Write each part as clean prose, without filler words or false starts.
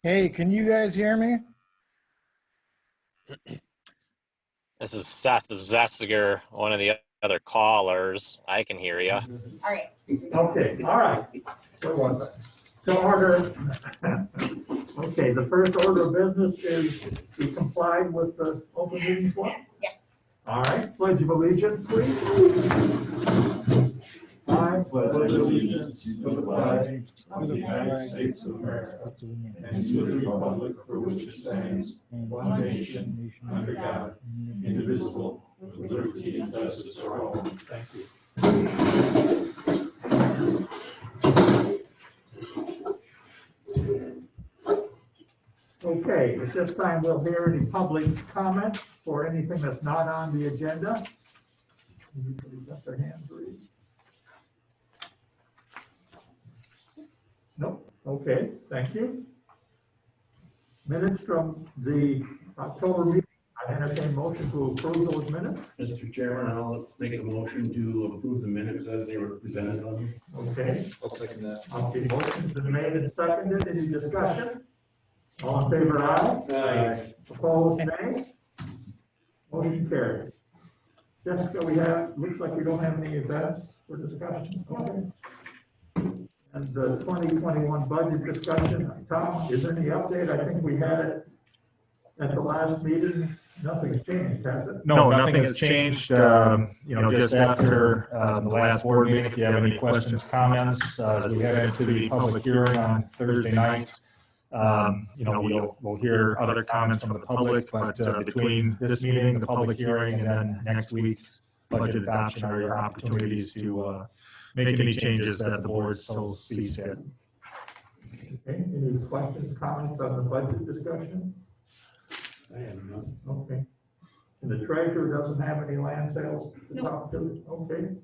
Hey, can you guys hear me? This is Seth Zessiger, one of the other callers. I can hear you. All right. Okay, all right. What was that? So order. Okay, the first order of business is to comply with the open meetings law. Yes. All right, pledge of allegiance, please. I pledge allegiance to the flag of the United States of America and to the republic for which it stands, one nation, under God, indivisible, with liberty and justice for all. Thank you. Okay, at this time, we'll hear any public comments for anything that's not on the agenda. Anybody got their hands raised? Nope, okay, thank you. Minutes from the October meeting, I entertain motion to approve those minutes. Mr. Chairman, I'll make a motion to approve the minutes as they were presented on you. Okay, I'll second that. okay, motion's been made and seconded, any discussion? All in favor, aye? Aye. Opposed, nay? Motion carried. Jessica, looks like we don't have any events for discussion. Okay. And the 2021 budget discussion, Tom, is there any update? I think we had it at the last meeting. Nothing's changed, has it? No, nothing has changed. Just after the last board meeting, if you have any questions, comments, as we head into the public hearing on Thursday night, we'll hear other comments from the public, but between this meeting, the public hearing, and then next week's budget adoption are your opportunities to make any changes that the board so sees fit. Okay, any questions, comments on the budget discussion? I have none. Okay. And the treasurer doesn't have any land sales to talk to? Okay.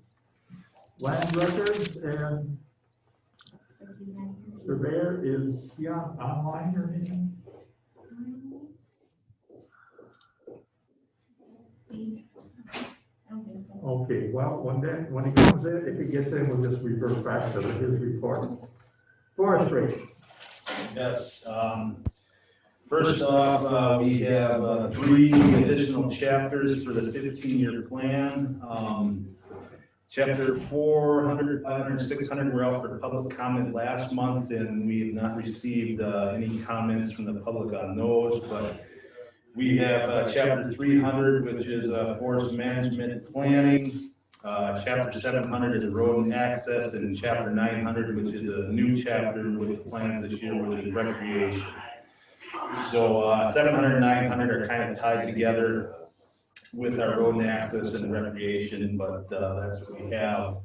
Land records and surveyor, is he online or anything? Okay, well, when he comes in, if he gets in, we'll just revert back to his report. Forestry. Yes. First off, we have 3 additional chapters for the 15-year plan. Chapter 400, 500, 600 were out for public comment last month, and we have not received any comments from the public on those. But we have chapter 300, which is forest management planning. Chapter 700 is road and access, and chapter 900, which is a new chapter with plans this year, which is recreation. So 700 and 900 are kind of tied together with our road and access and recreation, but that's what we have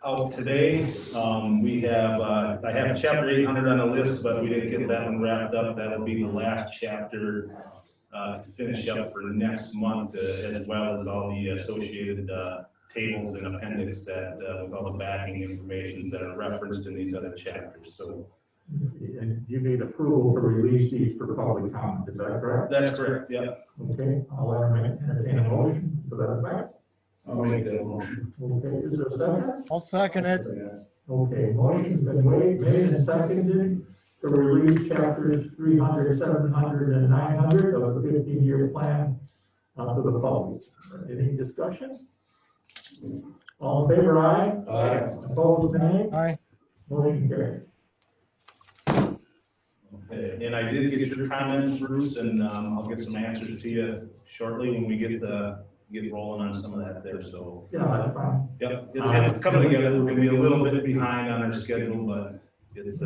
out today. I have chapter 800 on the list, but we didn't get that one wrapped up. That'll be the last chapter to finish up for next month, as well as all the associated tables and appendix that with all the backing information that are referenced in these other chapters. So. And you need approval to release these for public comment, is that correct? That's correct, yeah. Okay, I'll entertain a motion to that effect. I'll make that motion. Okay, is there a second? I'll second it. Okay, motion's been made and seconded to release chapters 300, 700, and 900 of the 15-year plan to the public. Any discussion? All in favor, aye? Aye. Opposed, nay? Aye. Motion carried. Okay, and I did get your comments, Bruce, and I'll get some answers to you shortly when we get rolling on some of that there. So Yeah, that's fine. yep, it's coming together. We're going to be a little bit behind on our schedule, but it's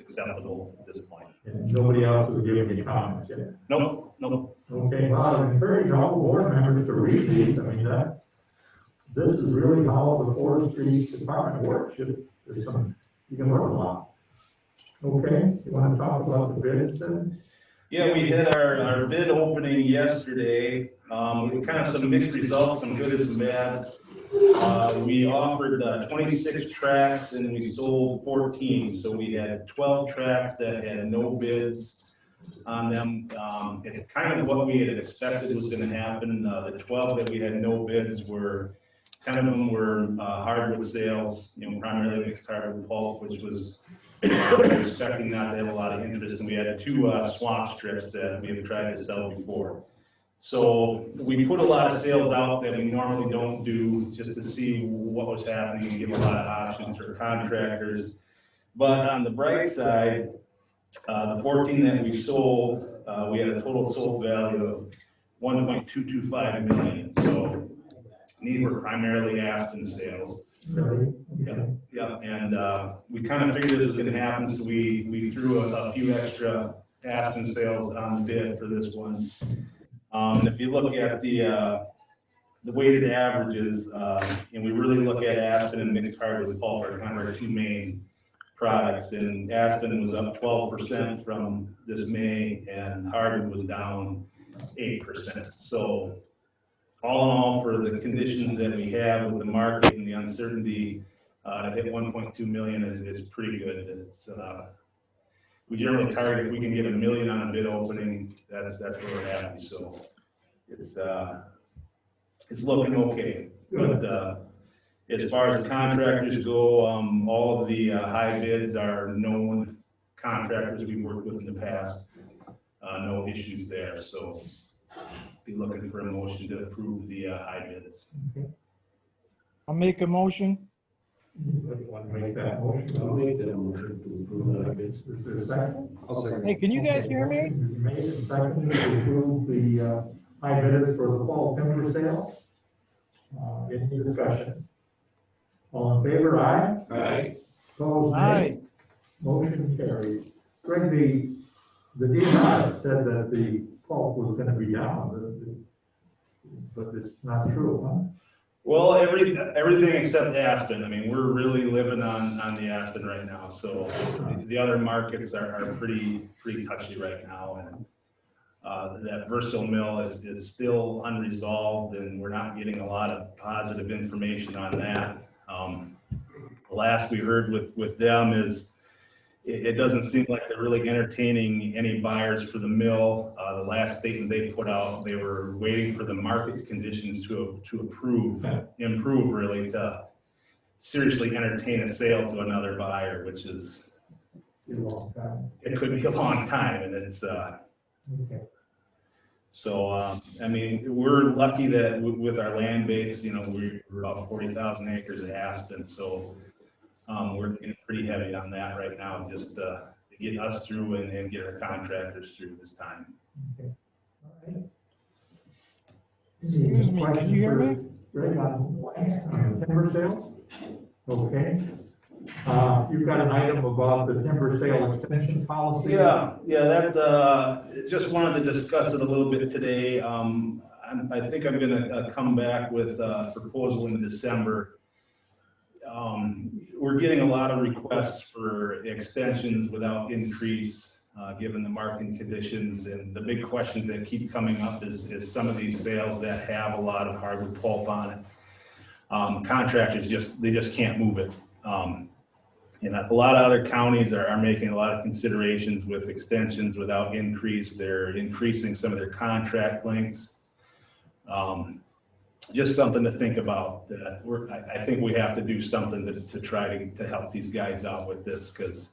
acceptable at this point. And nobody else has given any comments yet. Nope. Okay, well, I encourage all board members to read these. I mean, this is really how the forestry department works. You can learn a lot. Okay, you want to talk about the bids then? Yeah, we had our bid opening yesterday. With kind of some mixed results, some good and some bad. We offered 26 tracks and we sold 14. So we had 12 tracks that had no bids on them. It's kind of what we had expected was going to happen. The 12 that we had no bids were, 10 of them were hardwood sales, primarily mixed hardwood pulp, which was We're expecting not to have a lot of interest, and we had two swap strips that we have tried to sell before. So we put a lot of sales out that we normally don't do, just to see what was happening and give a lot of options for contractors. But on the bright side, the 14 that we sold, we had a total sold value of $1.225 million. So these were primarily Aspen sales. Yeah, and we kind of figured this was going to happen, so we threw a few extra Aspen sales on the bid for this one. And if you look at the weighted averages, and we really look at Aspen and mixed hardwood pulp are kind of our two main products. And Aspen was up 12% from this May, and hardwood was down 8%. So all in all, for the conditions that we have with the market and the uncertainty, to hit 1.2 million is pretty good. It's, we generally target, if we can get $1 million on a bid opening, that's where we're happy. So it's looking okay. But as far as the contractors go, all of the high bids are known contractors we've worked with in the past. No issues there. So be looking for a motion to approve the high bids. I'll make a motion. Anybody want to make that motion? I'll make that motion to approve the high bids. Is there a second? I'll second. Hey, can you guys hear me? Made and seconded to approve the high bids for the fall timber sale. Any discussion? All in favor, aye? Aye. Opposed, nay? Aye. Motion carried. Greg, the DNR said that the pulp was gonna be down, but it's not true, huh? Well, everything except Aspen. I mean, we're really living on the Aspen right now. So the other markets are pretty touchy right now, and that Verso mill is still unresolved, and we're not getting a lot of positive information on that. The last we heard with them is it doesn't seem like they're really entertaining any buyers for the mill. The last statement they put out, they were waiting for the market conditions to improve really to seriously entertain a sale to another buyer, which is, A long time. it could be a long time, and it's, Okay. so, I mean, we're lucky that with our land base, you know, we're about 40,000 acres of Aspen, so we're getting pretty heavy on that right now, just to get us through and get our contractors through this time. Okay. All right. Excuse me, can you hear me? Greg, on timber sales? Okay. You've got an item about the timber sale extension policy? Yeah, that, just wanted to discuss it a little bit today. I think I'm gonna come back with a proposal in December. We're getting a lot of requests for extensions without increase, given the market conditions, and the big questions that keep coming up is some of these sales that have a lot of hardwood pulp on it. Contractors just can't move it. And a lot of other counties are making a lot of considerations with extensions without increase. They're increasing some of their contract lengths. Just something to think about. I think we have to do something to try to help these guys out with this, because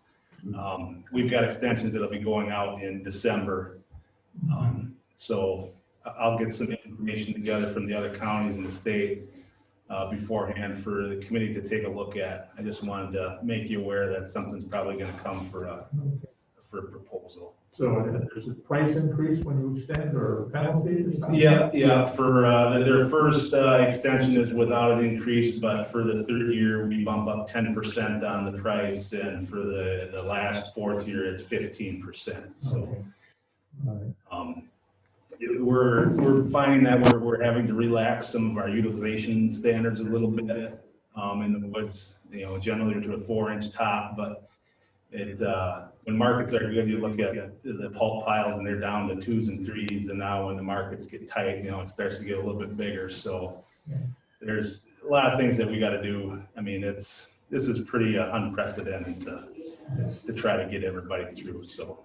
we've got extensions that'll be going out in December. So I'll get some information together from the other counties in the state beforehand for the committee to take a look at. I just wanted to make you aware that something's probably going to come for a proposal. So there's a price increase when you extend, or a penalty or something? Yeah, for their first extension is without an increase, but for the third year, we bump up 10% on the price, and for the last fourth year, it's 15%. So Okay. All right. we're finding that we're having to relax some of our utilization standards a little bit in the woods, you know, generally to a 4-inch top, but when markets are good, you look at the pulp piles and they're down to 2s and 3s, and now when the markets get tight, you know, it starts to get a little bit bigger. So there's a lot of things that we got to do. I mean, this is pretty unprecedented to try to get everybody through. So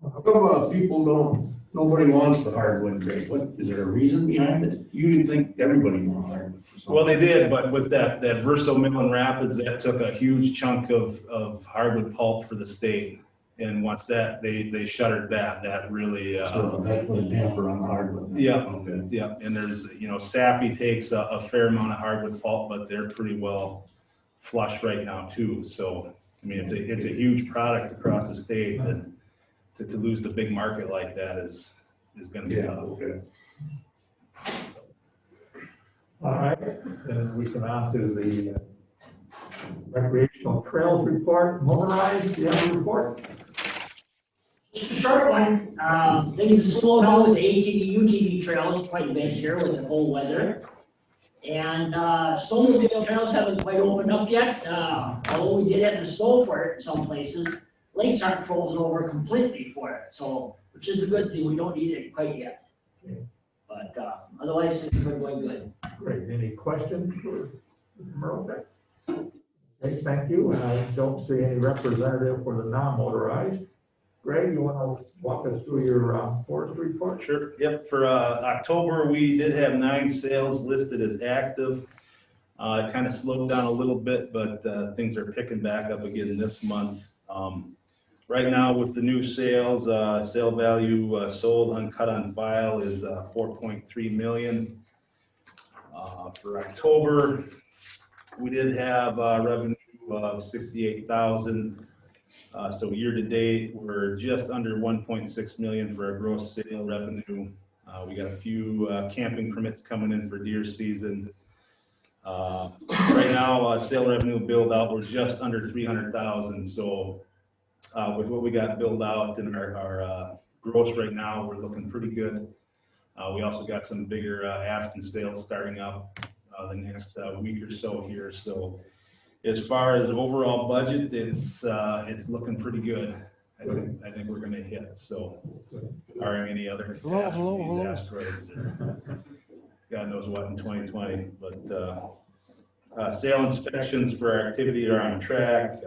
How come, nobody wants the hardwood grade? What, is there a reason behind it? You'd think everybody wants hardwood. for some Well, they reason. did, but with that Verso mill in Rapids, that took a huge chunk of hardwood pulp for the state. And once they shuttered that really, So that put a damper on the hardwood. Yeah. Okay. yeah, and there's, Sappy takes a fair amount of hardwood pulp, but they're pretty well flush right now too. So, I mean, it's a huge product across the state, and to lose the big market like that is gonna be Yeah, tough. okay. All right, then we come on to the recreational trails report, motorized, you have a report? Just a short one, things have slowed down with the ATV, UTV trails quite a bit here with the cold weather. And, snowmobile trails haven't quite opened up yet, although we did have the snow for it in some places. Lakes aren't frozen over completely for it, so, which is a good thing, we don't need it quite yet. But, otherwise, things are going good. Great, any questions for Mr. Merle? Okay, thank you, and I don't see any representative for the non-motorized. Greg, you want to walk us through your forestry report? Sure, yep, for October, we did have 9 sales listed as active. It kind of slowed down a little bit, but things are picking back up again this month. Right now with the new sales, sale value sold uncut on file is 4.3 million. For October, we did have revenue of 68,000. So year to date, we're just under 1.6 million for a gross sale revenue. We got a few camping permits coming in for deer season. Right now, sale revenue billed out, we're just under 300,000. So with what we got billed out in our gross right now, we're looking pretty good. We also got some bigger aspen sales starting up the next week or so here. So as far as overall budget, it's looking pretty good. I think we're gonna hit, so barring any other Hello. asteroids or God knows what in 2020, but sale inspections for our activity are on track.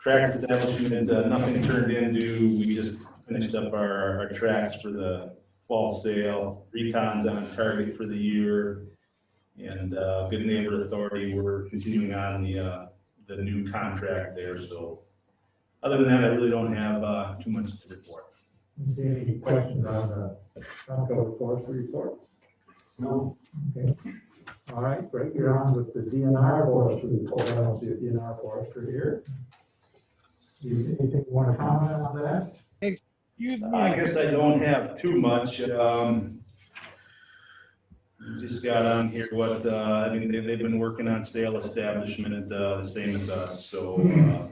Track establishment, nothing turned into, we just finished up our tracks for the fall sale. Recon's on target for the year. And Good Neighbor Authority, we're continuing on the new contract there. So other than that, I really don't have too much to report. Any questions on the Trumco forestry report? No. Okay. All right, Greg, you're on with the DNR forestry report. I don't see a DNR forester here. Anything you want to comment on that? Excuse I me. guess I don't have too much. Just got on here what, I mean, they've been working on sale establishment the same as us. So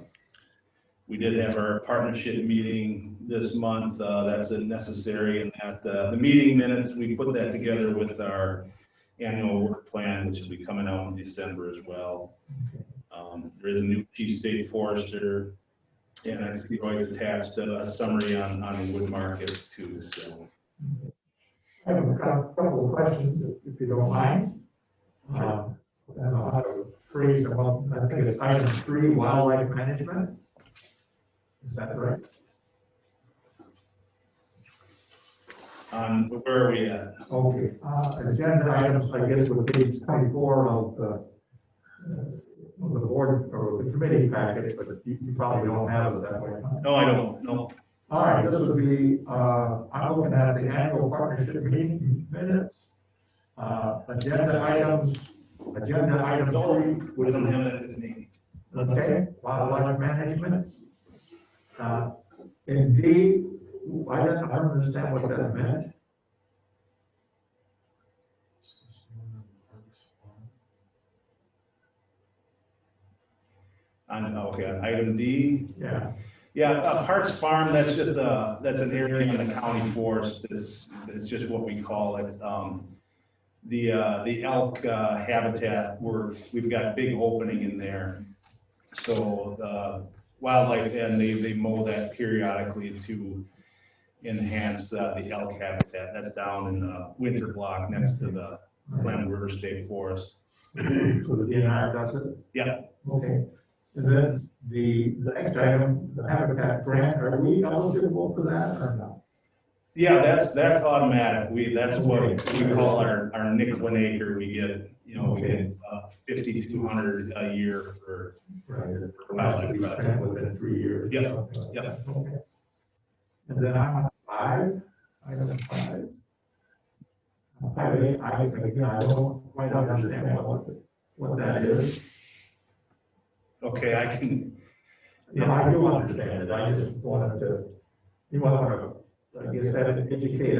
we did have our partnership meeting this month. That's necessary, and that the meeting minutes, we put that together with our annual work plan, which will be coming out in December as well. There is a new chief state forester, and I see always attached a summary on the wood markets too. So. I have a couple of questions, if you don't mind. I don't know how to phrase them up. I think it's item 3, wildlife management. Is that right? Where are we at? Okay, agenda items, I guess, with page 24 of the board or the committee packet, but you probably don't have it that way. No, I don't. No. All right, this would be, I'm looking at the annual partnership meeting minutes. Agenda item 3, We don't have that at the meeting. okay, wildlife management. In D, I don't understand what that meant. Okay, on item D. Yeah, Yeah, Hart's Farm, that's just that's an area in the county forest. It's just what we call it. The elk habitat, we've got a big opening in there. So wildlife, and they mow that periodically to enhance the elk habitat. That's down in the winter block next to the Flem River State Forest. so the DNR does it? Yeah. Okay. And then the next item, the habitat grant, are we eligible for that or not? Yeah, that's automatic. That's what we call our nickel an acre. We get, we get 5,200 a year for wildlife We projects. spent within 3 years. Yep, something like yep. that. Okay. And then I'm on 5, item 5. 5A, again, I don't quite understand what that is. Okay, I can, I do understand it, I just wanted to, you want to, I guess, educate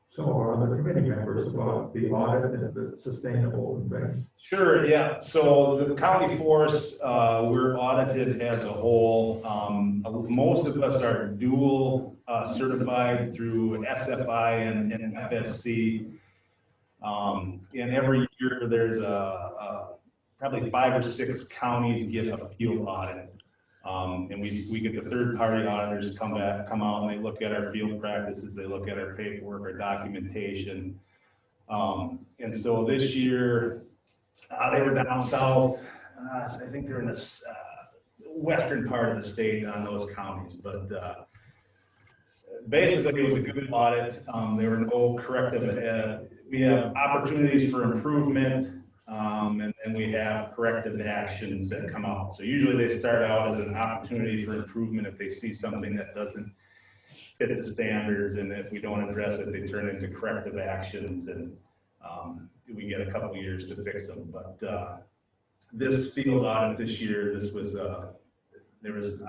some of our other committee members about the audit and the sustainable and things. sure, yeah. So the county forests, we're audited as a whole. Most of us are dual certified through SFI and FSC. And every year there's probably 5 or 6 counties get a field audit. And we get the third-party auditors come out and they look at our field practices, they look at our paperwork, our documentation. And so this year, they were down south. I think they're in the western part of the state on those counties, but basically it was a good audit. There were no corrective. We have opportunities for improvement. And we have corrective actions that come out. So usually they start out as an opportunity for improvement if they see something that doesn't fit the standards, and if we don't address it, they turn into corrective actions, and we get a couple years to fix them. But this field audit this year, this was there was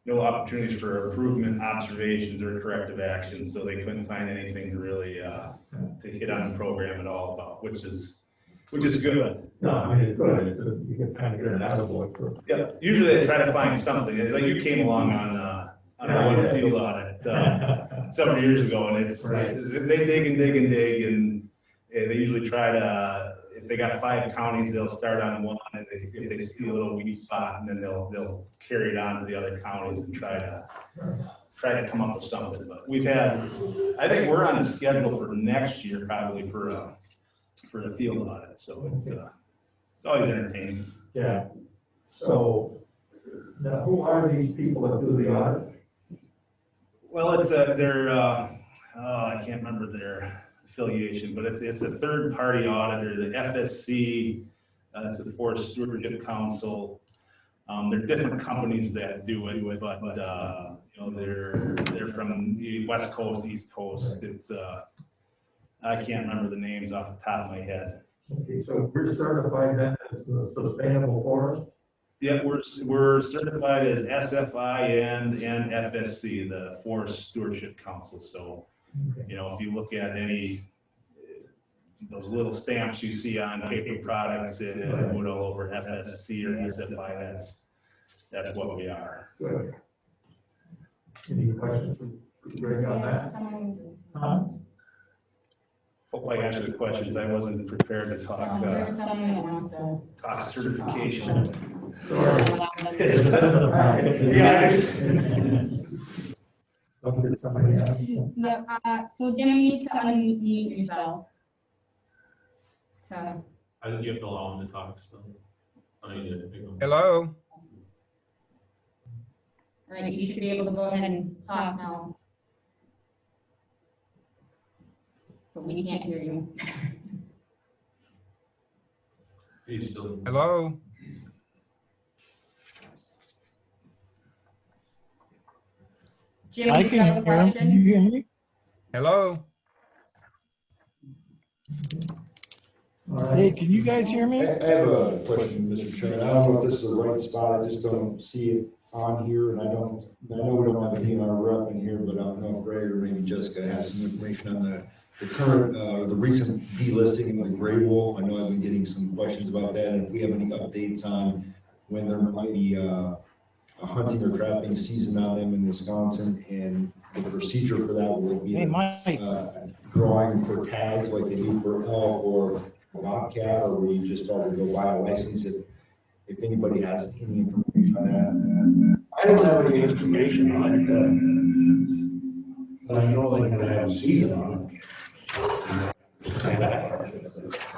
no opportunities for improvement, observations, or corrective actions, so they couldn't find anything to really to hit on the program at all about, which is good. No, I mean, it's good, you can kind of get an attaboy for. Yeah, usually they try to find something, like you came along on one field audit several years ago, and it's, they dig and dig and dig, and they usually try to, if they got 5 counties, they'll start on one, and they see a little weak spot, and then they'll carry it on to the other counties and try to come up with something. But I think we're on the schedule for next year, probably for the field audit, so it's always entertaining. Yeah. So, now who are these people that do the audit? Well, it's I can't remember their affiliation, but it's a third-party auditor, the FSC, it's the Forest Stewardship Council. There are different companies that do it, but they're from the West Coast, East Coast. It's I can't remember the names off the top of my head. Okay, so we're certified then as the sustainable forest? Yeah, we're certified as SFI and FSC, the Forest Stewardship Council. So, if you look at any those little stamps you see on paper products, it would all over FSC or SFI. That's what we are. Good. Any questions for Greg on that? Huh? Hope I answered the questions. I wasn't prepared to talk There's someone that wants to. talk certification. Sorry. It's- yeah. Don't get somebody else. Yeah, so Jim, you need to unmute yourself. So, I think you have to allow them to talk still. Hello? all right, you should be able to go ahead and talk now. But we can't hear you. He's still. Hello? Jim, I do you have a can hear him. Can you question? hear me? Hello? All right. Hey, can you guys hear me? I have a question, Mr. Chairman. I don't know if this is the right spot. I just don't see it on here, and I know we don't have a DNR rep in here, but I don't know if Greg or maybe Jessica has some information on the current, the recent delisting of the gray wolf. I know I've been getting some questions about that, and if we have any updates on when there might be a hunting or trapping season on them in Wisconsin, and the procedure for that will be Hey, Mike. drawing for tags like they do for elk or bobcat, or will you just all go buy a license if anybody has any information on that? I don't have any information on it, but I know they're gonna have a season on it.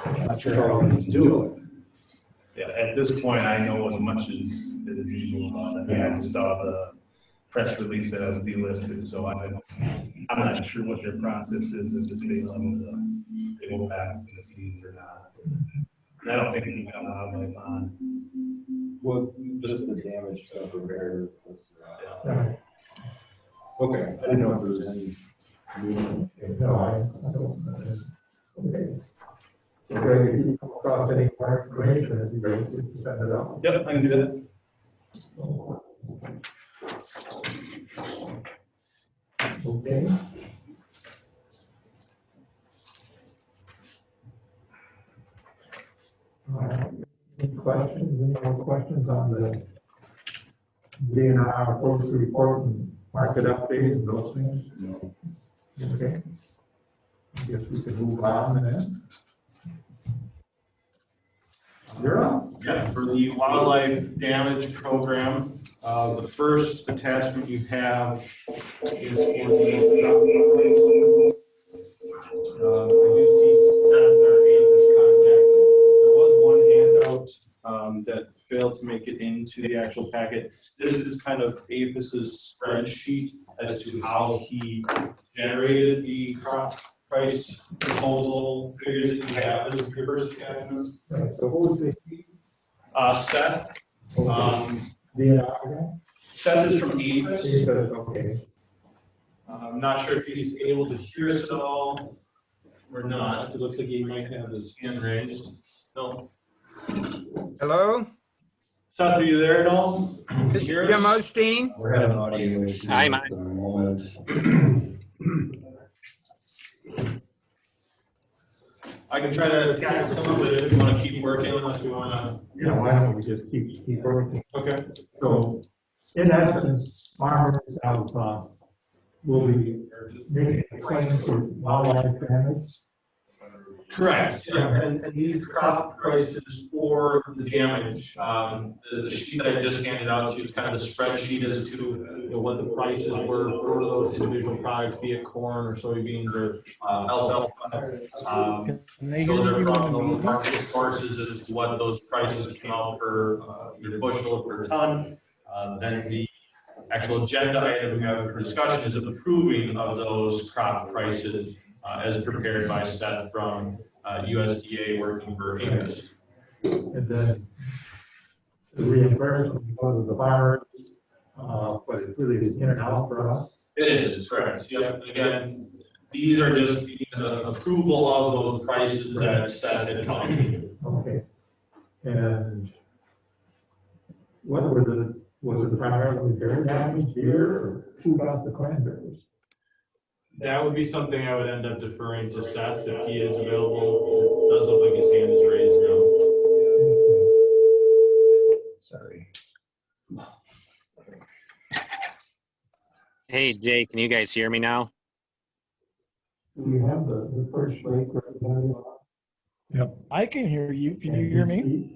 I'm not sure how long to do it. Yeah, at this point, I know as much as usual about it. I just saw the press release that I was delisted, so I'm not sure what their process is, if it's they go back to the seas or not. And I don't think it can come out of my bond. Well, just the damage stuff repair. Yeah. Okay, I didn't know if there was any. No, I don't know. Okay. So Greg, if you come across any more information, it'd be great to send it out. Yep, I can do that. Okay. Any questions, any more questions on the DNR forestry report and market update and those things? No. Okay. I guess we can move on then. You're up. Yeah, for the wildlife damage program, the first attachment you have is for the, I do see Seth or Avis contact. There was one handout that failed to make it into the actual packet. This is kind of Avis's spreadsheet as to how he generated the crop price proposal figures that you have as your first attachment. Right, so who was the Seth. DNR? Seth is from Avis. Okay. I'm not sure if he's able to hear us at all or not. It looks like he might have his hand raised. No. Hello, Seth, are you there at all? this is Jim Osteen. We're having audio issues Hi, at Mike. the moment. I can try to tackle some of it if you want to keep working, unless we want to. Yeah, why don't we just keep working? Okay. So, in essence, farmers have, will be making a claim for wildlife damage. Correct. And these crop prices for the damage, the sheet that I just handed out to you is kind of the spreadsheet as to what the prices were for those individual products, be it corn or soybeans or alfalfa. Those are from the market sources as to what those prices came out per either bushel or per ton. Then the actual agenda item we have for discussion is approving of those crop prices as prepared by Seth from USDA working for Avis. And then the reimbursement because of the farmers, but it's really in and out for us. It is, correct. Yep. Again, these are just the approval of those prices that Seth had come. Okay. And what were was it primarily bear damage here, or who got the cranberries? That would be something I would end up deferring to Seth if he is available. It does look like his hand is raised now. Sorry. Hey, Jay, can you guys hear me now? Do we have the first rate representative? Yep. I can hear you. Can you hear me?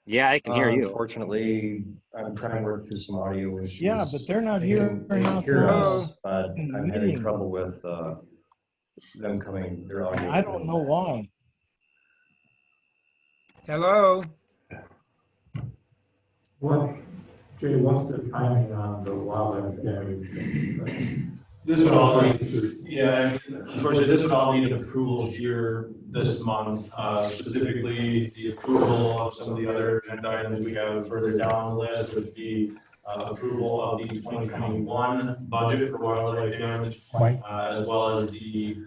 Yeah, I can hear you. Unfortunately, I'm trying to work through some audio issues. Yeah, but they're not They hearing can us. hear us, but in the I'm having meeting. trouble with them coming, their audio. I don't know why. Hello? What, Jay, what's the timing on the wildlife damage? This would all need, yeah, unfortunately, this would all need approval here this month. Specifically, the approval of some of the other agenda items we have further down the list would be approval of the 2021 budget for wildlife damage, as well as the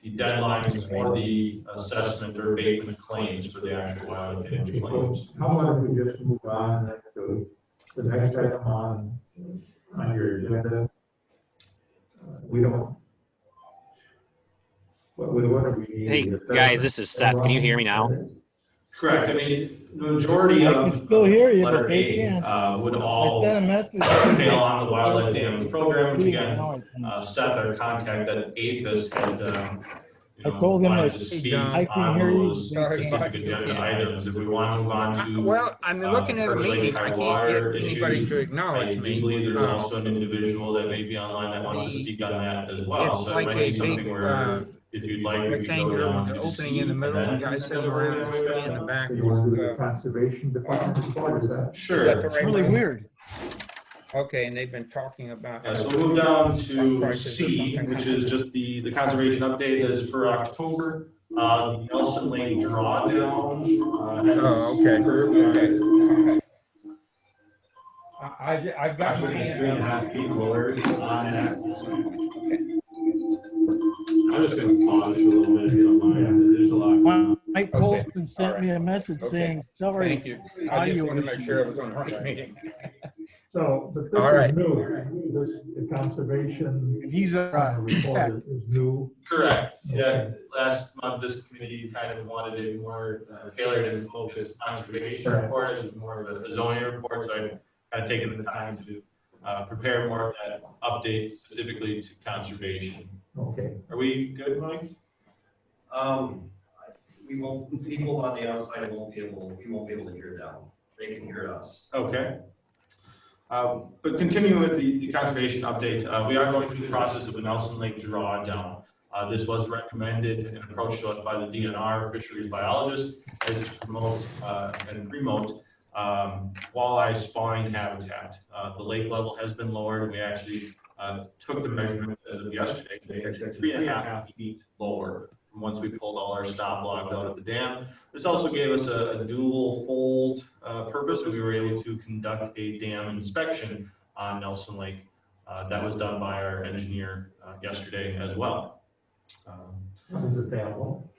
deadlines for the assessment or abatement claims for the actual wildlife damage claims. How about if we just move on to the next item on your agenda? We don't. What do we need? Hey, guys, this is Seth. Can you hear me now? Correct. I mean, the majority I of can still hear you, letter but they A, can't. would I all sent a message. tail on the wildlife damage program, which again, Now I Seth, our contact at Avis had, I told him wanted that, to hey, speak John, I can on hear you. those Sorry. specific agenda items. If we want to move on to. Well, I'm looking at a meeting. I can't water get anybody issues, to I acknowledge do me. believe there's also an individual that may be online that wants to speak on that as well. It's So it like might a be something big, where if you'd like, we could go Rectangular down with to the opening in the C, middle, and the then guy said you wanted to stay in the back. So you want to do the conservation department report, is that? Sure. Is that the right Really way? weird. Okay, and they've been talking about. Yeah, so we'll move down to prices or C, something. which is just the conservation update that is for October. The Nelson Lake drawdown. Oh, okay, okay, okay. I've got my Actually, hand up. 3.5 feet lower on that. I'm just gonna pause you a little bit if you don't mind. There's a lot. Mike Okay. Colston All sent right. me a message Okay. saying, sorry. Thank you. I just audio wanted to make issue." sure I was on the right meeting. So, but All this right. is new, this, the conservation He's report is new. Correct. Yeah, last month, this committee kind of wanted a more tailored and focused conservation report. It was more of a zoning report, so I've kind of taken the time to prepare more of that update specifically to conservation. Okay. Are we good, Mike? We won't, people on the outside we won't be able to hear them. They can hear us. Okay. But continuing with the conservation update, we are going through the process of a Nelson Lake drawdown. This was recommended and approached to us by the DNR fisheries biologist as it promotes and promote walleye spawning habitat. The lake level has been lowered. We actually took the measurement as of yesterday. It's actually 3.5 feet lower from once we pulled all our stop logs out of the dam. This also gave us a dual fold purpose. We were able to conduct a dam inspection on Nelson Lake. That was done by our engineer yesterday as well. How does it handle?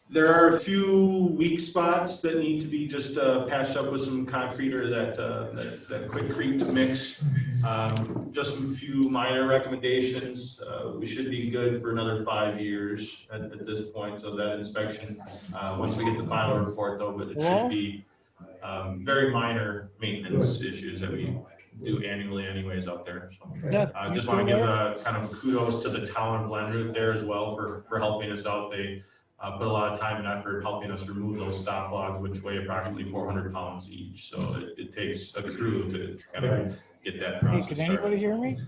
There are a few weak spots that need to be just patched up with some concrete or that quickcrete mix. Just a few minor recommendations. We should be good for another 5 years at this point. So that inspection, once we get the final report though, but it should be very minor maintenance issues that we do annually anyways out there. So I just want to give kind of kudos to the town of Glenroot there as well for helping us out. They put a lot of time and effort helping us remove those stop logs, which weigh approximately 400 pounds each. So it takes a crew to kind of get that process Hey, can anybody hear me?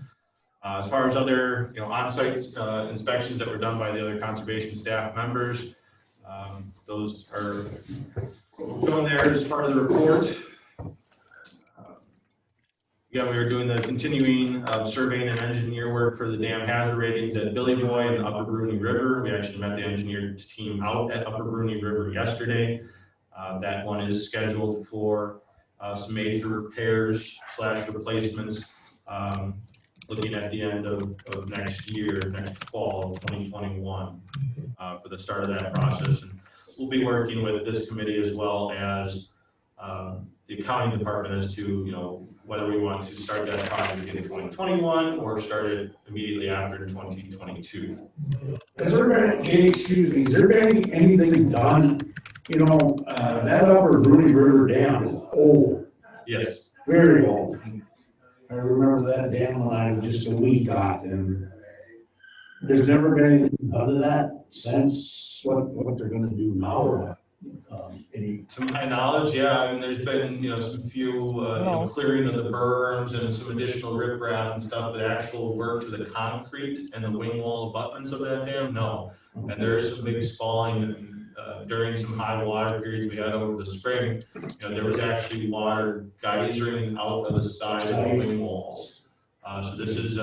As far as other, on-site inspections that were done by the other conservation staff members, those are shown there as part of the report. Again, we were doing the continuing surveying and engineer work for the dam hazard ratings at Billy Boy and Upper Bruni River. We actually met the engineer team out at Upper Bruni River yesterday. That one is scheduled for some major repairs / replacements, looking at the end of next year, next fall, 2021, for the start of that process. And we'll be working with this committee as well as the accounting department as to, whether we want to start that project in 2021 or start it immediately after 2022. Has there been anything done? That Upper Bruni River Dam is old. Yes. Very old. I remember that dam when I was just a wee tot, and there's never been anything done to that since. What they're gonna do now or what? To my knowledge, yeah, I mean, there's been, some few, clearing of the berms and some additional riprap and stuff, but actual work to the concrete and the wing wall abutments of that dam, no. And there is some big spalling during some high water periods we had over the spring. There was actually water geysering out of the side of the wing walls. So this is,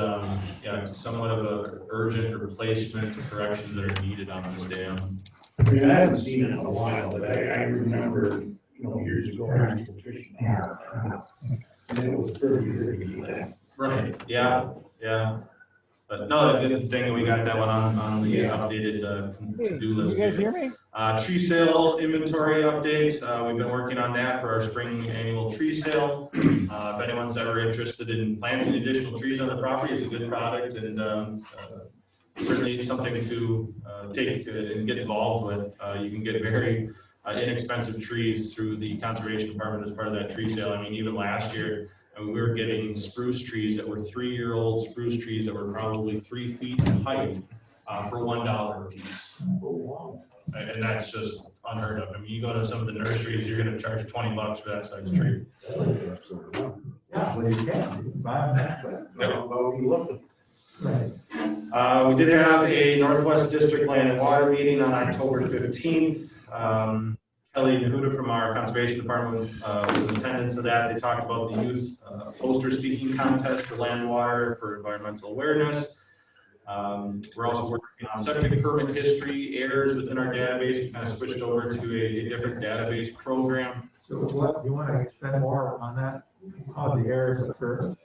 somewhat of a urgent replacement corrections that are needed on this dam. I mean, I haven't seen it in a while, but I remember, years ago, I was fishing there. And it was pretty. Right, yeah. But no, the good thing we got that one on the updated to-do list. You guys hear me? Tree sale inventory update. We've been working on that for our spring annual tree sale. If anyone's ever interested in planting additional trees on the property, it's a good product and certainly something to take and get involved with. You can get very inexpensive trees through the conservation department as part of that tree sale. I mean, even last year, we were getting spruce trees that were 3-year-old spruce trees that were probably 3 feet in height for $1 a piece. And that's just unheard of. I mean, you go to some of the nurseries, you're going to charge $20 for that size tree. Yeah, well, you can buy them that way. Yeah. Right. We did have a Northwest District Land and Water meeting on October 15th. Kelly Nahuda from our Conservation Department was in attendance of that. They talked about the youth poster speaking contest for land and water for environmental awareness. We're also working on septic permit history errors within our database. We kind of switched over to a different database program. So what, you want to expand more on that, how the errors occur?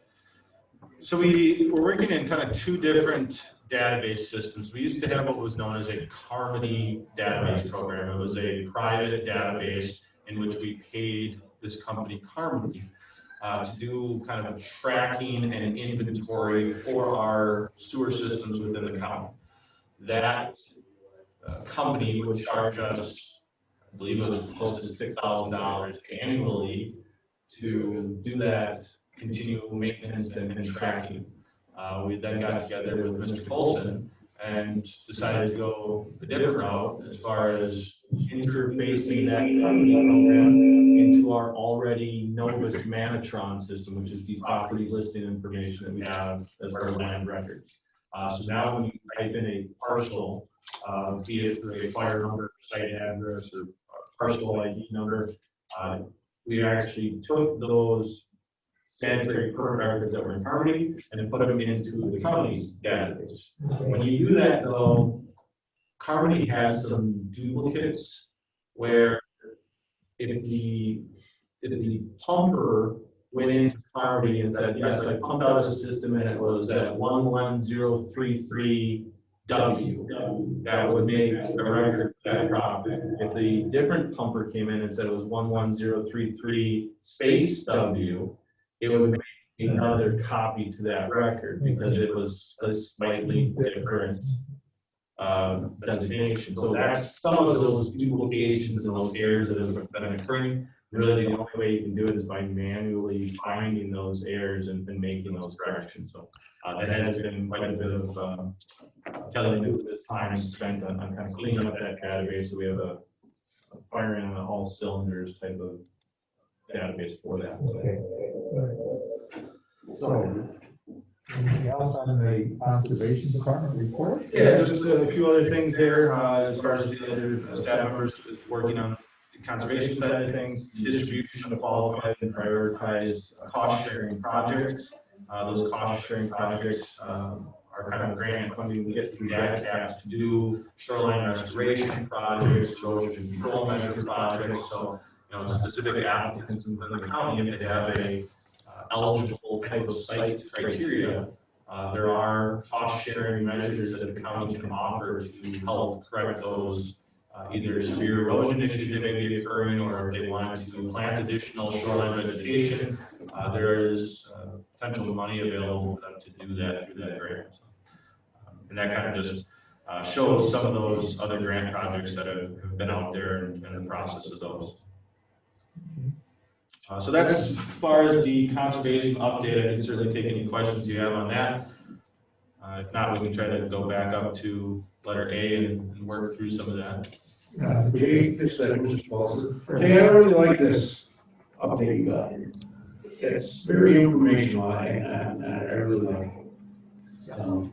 So we're working in kind of two different database systems. We used to have what was known as a Carmody database program. It was a private database in which we paid this company Carmody to do kind of tracking and inventory for our sewer systems within the county. That company would charge us, I believe it was close to $6,000 annually to do that continual maintenance and tracking. We then got together with Mr. Colson and decided to go a different route as far as interfacing that company program into our already Novus Manatron system, which is the property listing information that we have as our land records. So now when you type in a parcel, be it through a fire number, site address, or parcel ID number, we actually took those sanitary permit records that were in Harmony and put them into the county's database. When you do that, though, Harmony has some duplicates where if the pumper went into Harmony and said, yes, I pumped out a system and it was at 11033W, that would make a record for that property. If the different pumper came in and said it was 11033 space W, it would make another copy to that record because it was a slightly different designation. So that's some of those duplications and those errors that have been occurring. Really, the only way you can do it is by manually finding those errors and making those corrections. So that has been quite a bit of Kelly Newton's time spent on kind of cleaning up that database. So we have a firing on all cylinders type of database for that. Okay. So, anything else on the conservation department report? Yeah, just a few other things there as far as the other staff members is working on the conservation side of things, the distribution of qualified and prioritized cost sharing projects. Those cost sharing projects are kind of grant funding we get through DACAPS to do shoreline restoration projects, erosion control measure projects. So, specific applicants in the county, if they have a eligible type of site criteria, there are cost sharing measures that the county can offer to help correct those either severe erosion issues that may be occurring, or if they wanted to plant additional shoreline vegetation, there is potential money available for them to do that through that grant. And that kind of just shows some of those other grant projects that have been out there and the process of those. So that's as far as the conservation update. I can certainly take any questions you have on that. If not, we can try to go back up to letter A and work through some of that. Jay, just like Mr. Paulson. Hey, I really like this update you got here. It's very informational, and I really like it.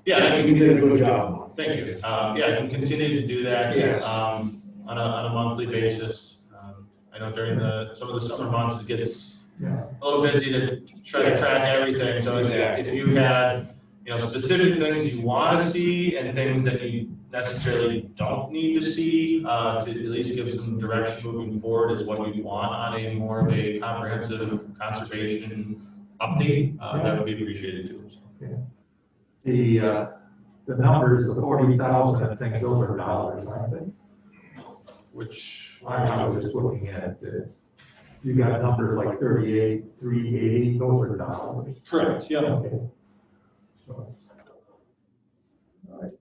Yeah, I think you did a good job. Thank you. Yeah, I can continue to do that on a monthly basis. I know during some of the summer months it gets a little busy to try to track everything. So if you had specific things you want to see and things that you necessarily don't need to see to at least give some direction moving forward is what you want on a more of a comprehensive conservation update, that would be appreciated too. The numbers, the 40,000, I think those are dollars, aren't they? Which I was just looking at, you got numbers like 38, 380, those are dollars. correct, yeah. Okay. So, all right.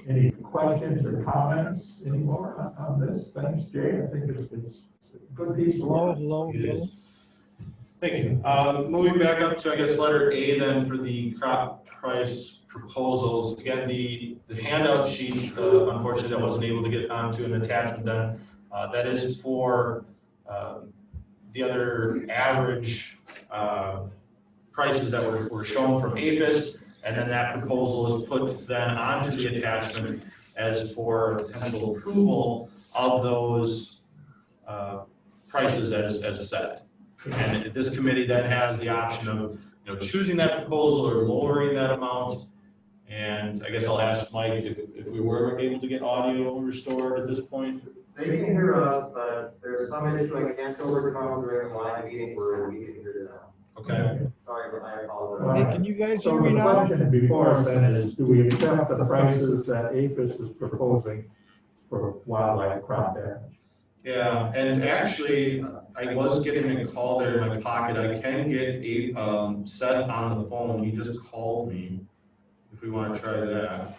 Any questions or comments anymore on this? Thanks, Jay. I think it's a good piece of work. Hello. Thank you. Moving back up to, I guess, letter A then for the crop price proposals. Again, the handout sheet, unfortunately, I wasn't able to get onto an attachment then. That is for the other average prices that were shown from APHIS. And then that proposal is put then onto the attachment as for potential approval of those prices as set. And this committee then has the option of, choosing that proposal or lowering that amount. And I guess I'll ask Mike if we were able to get audio restored at this point. They can hear us, but there's some issue I can't overcome during a live meeting where we can hear them. Okay. Sorry, but I apologize. Hey, can you guys hear me now? So the question before us then is, do we accept the prices that APHIS is proposing for wildlife crop damage? Yeah, and actually, I was getting a call there in my pocket. I can get Seth on the phone. He just called me. If we want to try that.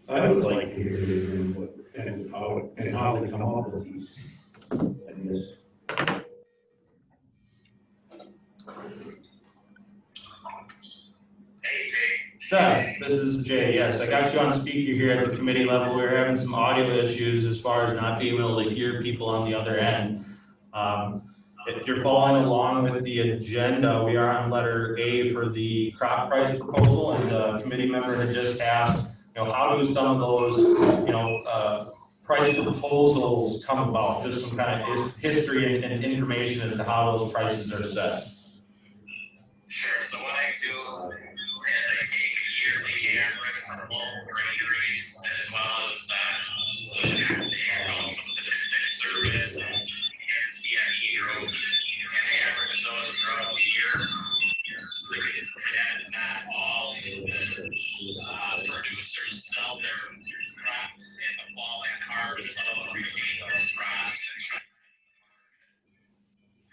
I would like to hear their input and how they come up with these ideas. Seth, this is Jay. Yes, I got you on speaker here at the committee level. We're having some audio issues as far as not being able to hear people on the other end. If you're following along with the agenda, we are on letter A for the crop price proposal, and the committee member had just asked, how do some of those, price proposals come about? Just some kind of history and information as to how those prices are set. Sure. So what I do is I take a yearly average from local granaries as well as the National Statistics Service and CME group, and average those throughout the year. That is not all producers sell their crops in the fall and harvest. Some of them retain those crops.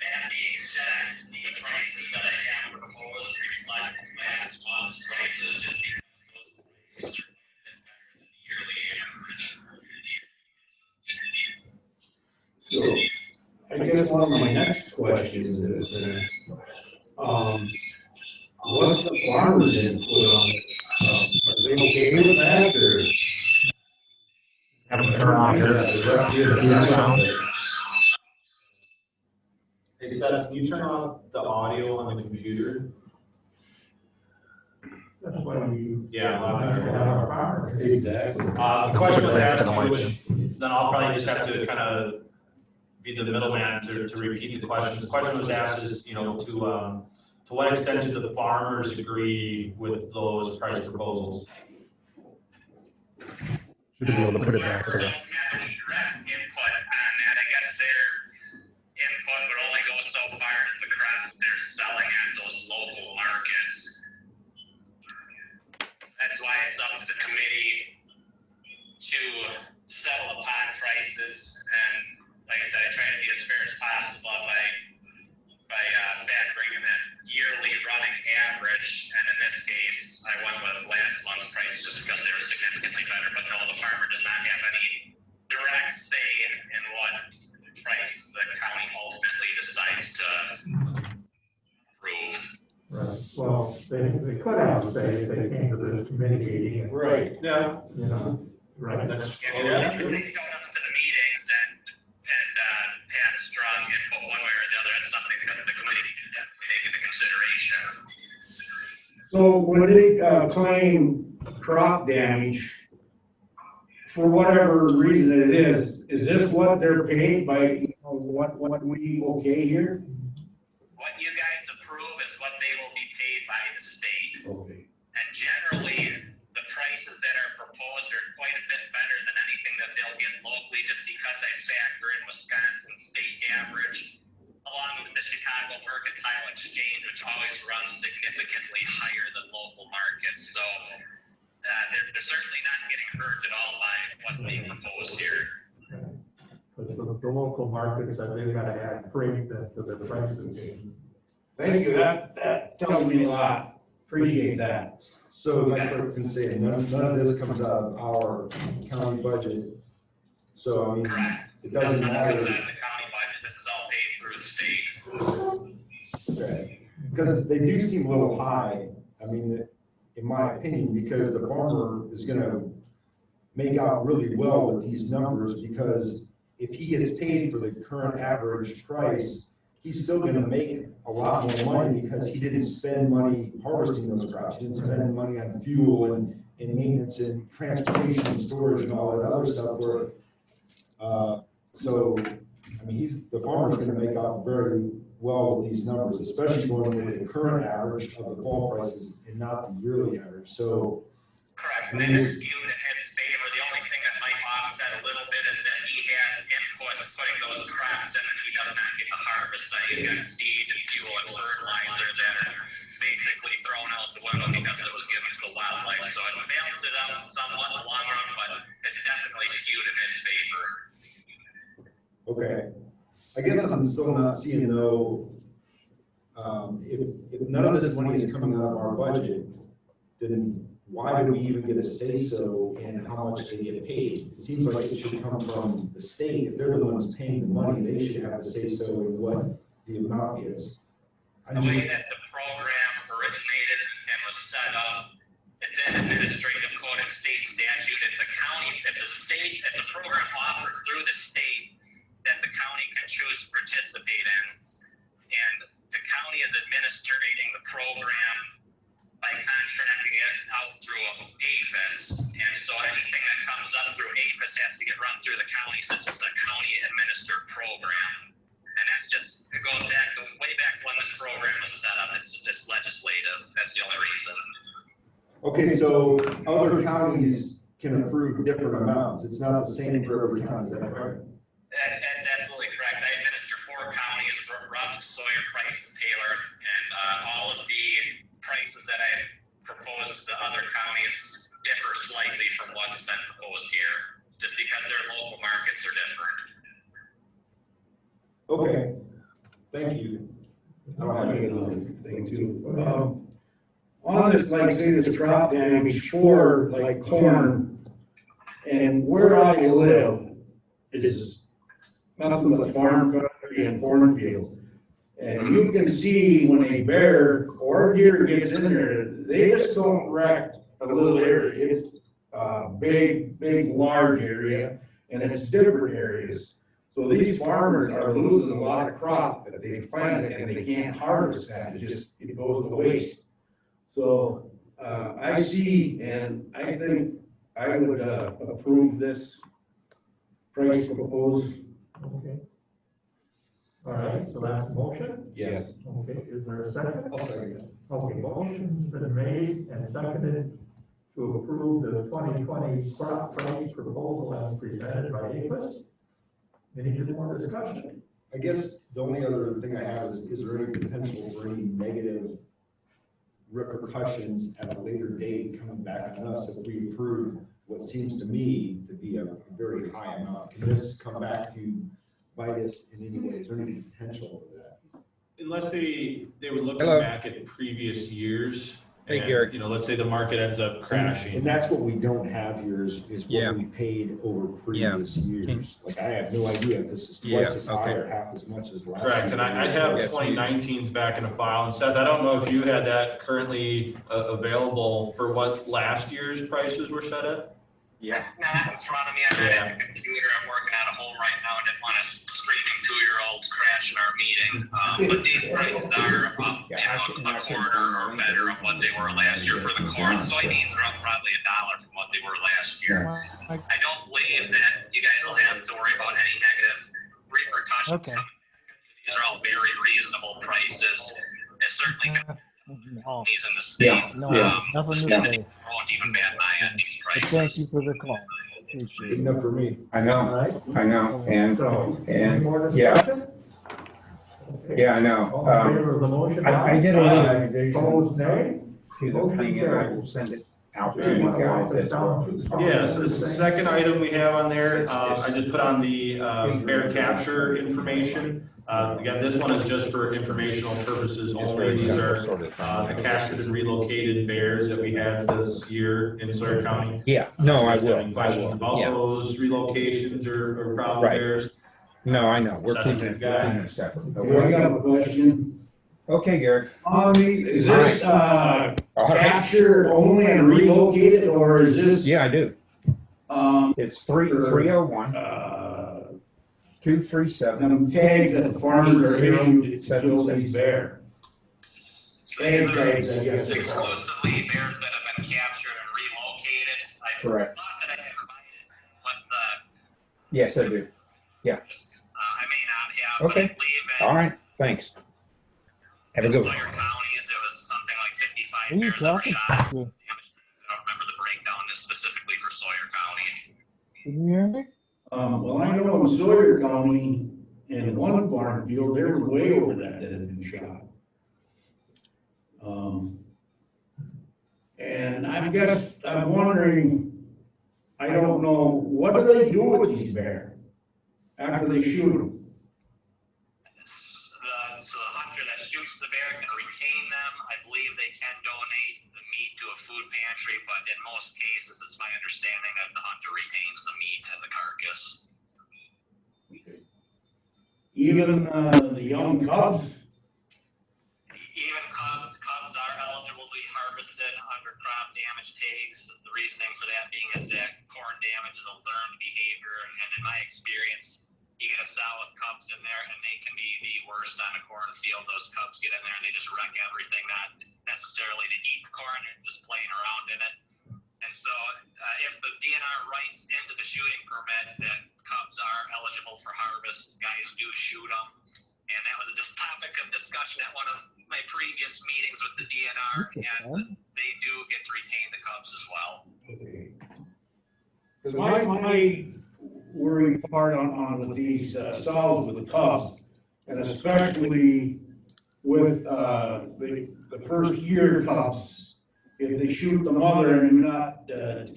That being said, the prices that I have proposed reflect last month's prices just because those prices are better than the yearly average. So, I guess one of my next questions is, what's the farmer's input on it? Are they okay with that, or? Have them turn off his sound. Hey Seth, can you turn off the audio on the computer? That's why we. Yeah, a lot better. Exactly. The question was asked to which, then I'll probably just have to kind of be the middleman to repeat the question. The question was asked is, to what extent do the farmers agree with those price proposals? Should be able to put it back to the. Input on that. I guess their input would only go so far as the crops they're selling at those local markets. That's why it's up to the committee to settle upon prices. And like I said, I try to be as fair as possible by factoring in that yearly running average. And in this case, I went with last month's price just because they were significantly better. But no, the farmer does not have any direct say in what price the county ultimately decides to approve. Right, well, they could have a say if they came to this committee meeting. Right, yeah. Right. That's, If they showed up to the meetings and had a strong input one way or the other, that's something that the committee can definitely take into consideration. So when they claim crop damage, for whatever reason it is this what they're paid by, what we okay here? What you guys approve is what they will be paid by the state. Okay. And generally, the prices that are proposed are quite a bit better than anything that they'll get locally, just because I factor in Wisconsin state average, along with the Chicago Mercantile Exchange, which always runs significantly higher than local markets. So they're certainly not getting hurt at all by what's being proposed here. But the local markets that they've got to add freight to the prices. Thank you, that tells me a lot, appreciate that. So like I can say, none of this comes out of our county budget. So I mean, it doesn't matter. The county budget, this is all paid through the state. Okay. Because they do seem a little high, I mean, in my opinion, because the farmer is gonna make out really well with these numbers, because if he gets paid for the current average price, he's still gonna make a lot more money because he didn't spend money harvesting those crops. He didn't spend money on fuel and maintenance and transportation and storage and all that other stuff where, so, I mean, the farmer's gonna make out very well with these numbers, especially going with the current average of the fall prices and not the yearly average, so. Correct, and it is skewed in his favor. The only thing that might offset a little bit is that he has inputs putting those crops in and he does not get the harvest. He's got seed and fuel and fertilizer that are basically thrown out the window because it was given to the wildlife. So it balances out somewhat in the long run, but it's definitely skewed in his favor. Okay, I guess I'm still not seeing though, if none of this money is coming out of our budget, then why do we even get a say-so in how much they get paid? It seems like it should come from the state. If they're the ones paying the money, they should have a say-so in what the amount is. The way that the program originated and was set up, it's in administrative code and state statute. It's a county, it's a program offered through the state that the county can choose to participate in. And the county is administrating the program by contracting it out through APHIS. And so anything that comes up through APHIS has to get run through the county since it's a county administered program. And that's just, it goes back to way back when this program was set up. It's legislative. That's the only reason. Okay, so other counties can approve different amounts. It's not the same for every county, is that right? That's absolutely correct. I administer 4 counties, Rusk, Sawyer, Price, and Taylor, and all of the prices that I proposed to the other counties differ slightly from what's been proposed here, just because their local markets are different. Okay, thank you. I don't have any other thing too. On this, like say this crop damage for like corn, and where I live is nothing but farm country and cornfield. And you can see when a bear or deer gets in there, they just don't wreck a little area. It's a big, large area, and it's different areas. So these farmers are losing a lot of crop that they planted, and they can't harvest that. It goes to waste. So I see, and I think I would approve this price proposed. Okay. All right, so that's the motion? Yes. Okay, is there a second? I'll second it. Okay, motion's been made and seconded to approve the 2020 crop price proposal as presented by APHIS. Any more discussion? I guess the only other thing I have is there any potential for any negative repercussions at a later date coming back on us if we approve what seems to me to be a very high amount? Can this come back to bite us in any way? Is there any potential for that? Unless they were looking Hello. back at previous years. Hey, and, Gary. You know, let's say the market ends up crashing. And that's what we don't have here is Yeah. what we paid over previous years. Like, I have no idea if this is Yeah, twice as high okay. or half as much as last. Correct, and I'd have Yes, 2019's back in a file. And Seth, I don't know if you had that currently available for what last year's prices were set at? Yeah. Not in front of me. I'm not at the computer. I'm working at home right now. I didn't want a screaming 2-year-old crashing our meeting. But these prices are up, a quarter or better of what they were last year for the corn. Soybeans are up probably $1 from what they were last year. I don't believe that you guys will have to worry about any negative repercussions. Okay. These are all very reasonable prices. It's certainly No, these in the state. no, The nothing to state say. won't even bat an eye at these But prices. thank you for the call. Appreciate Good it. enough for me. I All know, right, I know, and, so, any more yeah. discussion? Okay. yeah, I know. All in favor of the motion? I did a little Aye. renovation Opposed, nay? to the thing, and I will send it out to you guys as well. Yeah, so the second item we have on there, I just put on the bear capture information. Again, this one is just for informational purposes only. These are the captured and relocated bears that we had this year in Sawyer County. Yeah, no, I If you have any will, questions about yeah. those relocations or problem Right. bears? No, I know, we're Such keeping a it guy. keeping it separate. I got a question. Okay, Gary. Is this, All right. captured only and relocated, or is this? Yeah, I do. Um, It's 301, 237. Them tags that the farmers are issued to kill these bear. Ag tags, I guess they're called. Exclusively bears that have been captured and relocated. I Correct. thought that I had provided what the, Yes, I do. I may not have, but I Okay. believe All in right. Thanks. Have a good one. Sawyer counties, it was something like 55 Who are you bears that were talking shot. to? I don't remember the breakdown specifically for Sawyer County. Can you hear me? Well, I know in Sawyer County, in one farm field, there was way over that had been shot. And I guess I'm wondering, I don't know, what do they do with these bears after they shoot them? So the hunter that shoots the bear can retain them. I believe they can donate the meat to a food pantry, but in most cases, it's my understanding that the hunter retains the meat and the carcass. Even the young cubs? Even cubs are eligible to be harvested under crop damage tags. The reasoning for that being is that corn damage is a learned behavior, and in my experience, you get a sow with cubs in there, and they can be the worst on a cornfield. Those cubs get in there and they just wreck everything, not necessarily to eat the corn, they're just playing around in it. And so, if the DNR writes into the shooting permit that cubs are eligible for harvest, guys do shoot them. And that was a topic of discussion at one of my previous meetings with the DNR, and they do get to retain the cubs as well. Because my worry part on with these sows with the cubs, and especially with the first year cubs, if they shoot the mother and do not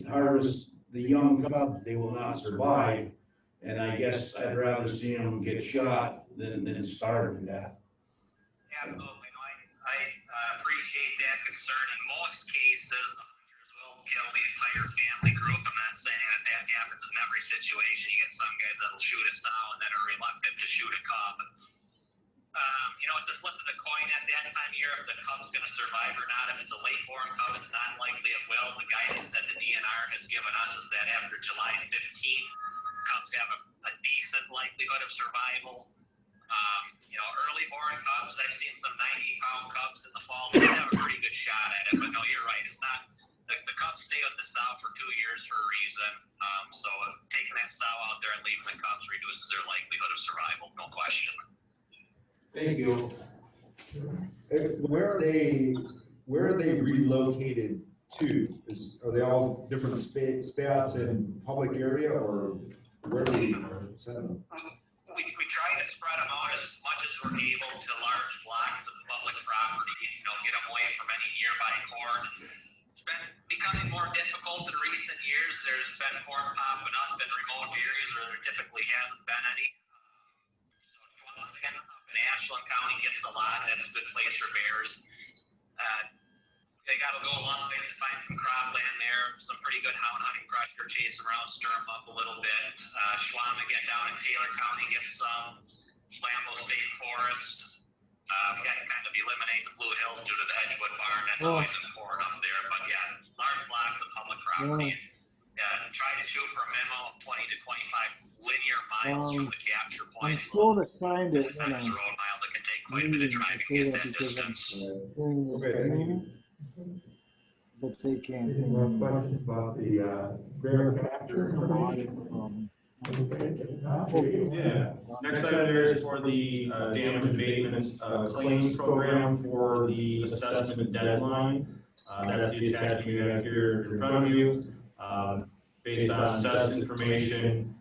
harvest the young cubs, they will not survive. And I guess I'd rather see them get shot than starve to death. Absolutely. No, I appreciate that concern. In most cases, the hunters will kill the entire family group. I'm not saying that happens in every situation. You get some guys that'll shoot a sow and then are reluctant to shoot a cub. It's a flip of the coin at that time of year if the cub's going to survive or not. If it's a late-born cub, it's not likely it will. The guidance that the DNR has given us is that after July 15th, cubs have a decent likelihood of survival. Early-born cubs, I've seen some 90-pound cubs in the fall. They have a pretty good shot at it, but no, you're right. It's not. The cubs stay with the sow for 2 years for a reason. So taking that sow out there and leaving the cubs reduces their likelihood of survival, no question. Thank you. Where are they relocated to? Are they all different spots in public area, or where do we send them? We try to spread them out as much as we're able to large blocks of public property, get them away from any nearby corn. It's been becoming more difficult in recent years. There's been corn popping up in remote areas where there typically hasn't been any. Ashland County gets a lot. That's a good place for bears. They got to go a long way to find some cropland there. Some pretty good hound hunting pressure, chase them around, stir them up a little bit. Schwam again down in Taylor County gets some. Flambeau State Forest. We got to kind of eliminate the Blue Hills due to the Edgewood barn. That's always important up there. But yeah, large blocks of public property. Try to shoot for a minimum of 20 to 25 linear miles from the capture point. I'm sort of trying to, Sometimes there's road miles that can take quite a bit of driving to get that distance. But they can't. Any more questions about the bear capture? Yeah, next item there is for the damage abatement claims program for the assessment deadline. That's the attachment you have here in front of you. Based on assessed information,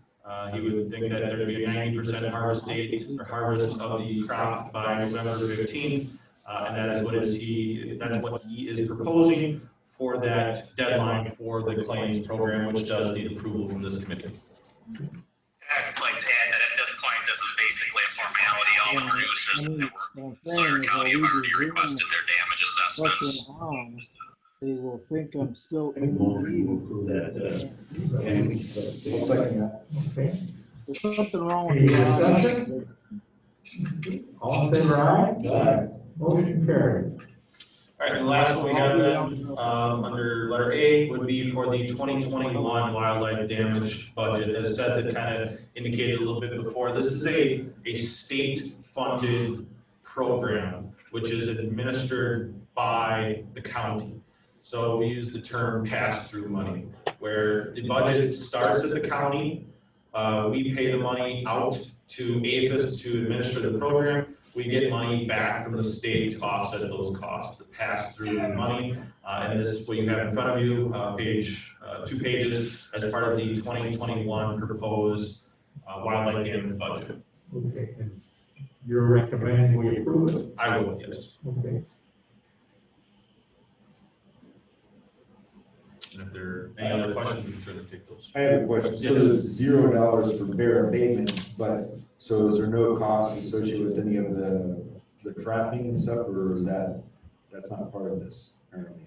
he would think that there'd be a 90% harvest date or harvest of the crop by November 15th. And that's what he is proposing for that deadline for the claims program, which does need approval from this committee. I'd like to add that at this point, this is basically a formality. All the producers that were Sawyer County have already requested their damage assessments. They will think I'm still in the lead. There's something wrong with the All in favor, aye? Motion carried. All right, and the last one we have then, under letter A would be for the 2021 wildlife damage budget. As Seth had kind of indicated a little bit before, this is a state-funded program, which is administered by the county. So we use the term pass-through money, where the budget starts at the county. We pay the money out to APHIS to administer the program. We get money back from the state to offset those costs, to pass through money. And this, what you have in front of you, page 2 pages, as part of the 2021 proposed wildlife damage budget. Okay, and you're recommending we approve it? I would, yes. Okay. And if there are any other questions, we can certainly take those. I have a question. So there's $0 for bear abatement, but so is there no cost associated with any of the trapping and stuff, or is that's not part of this currently?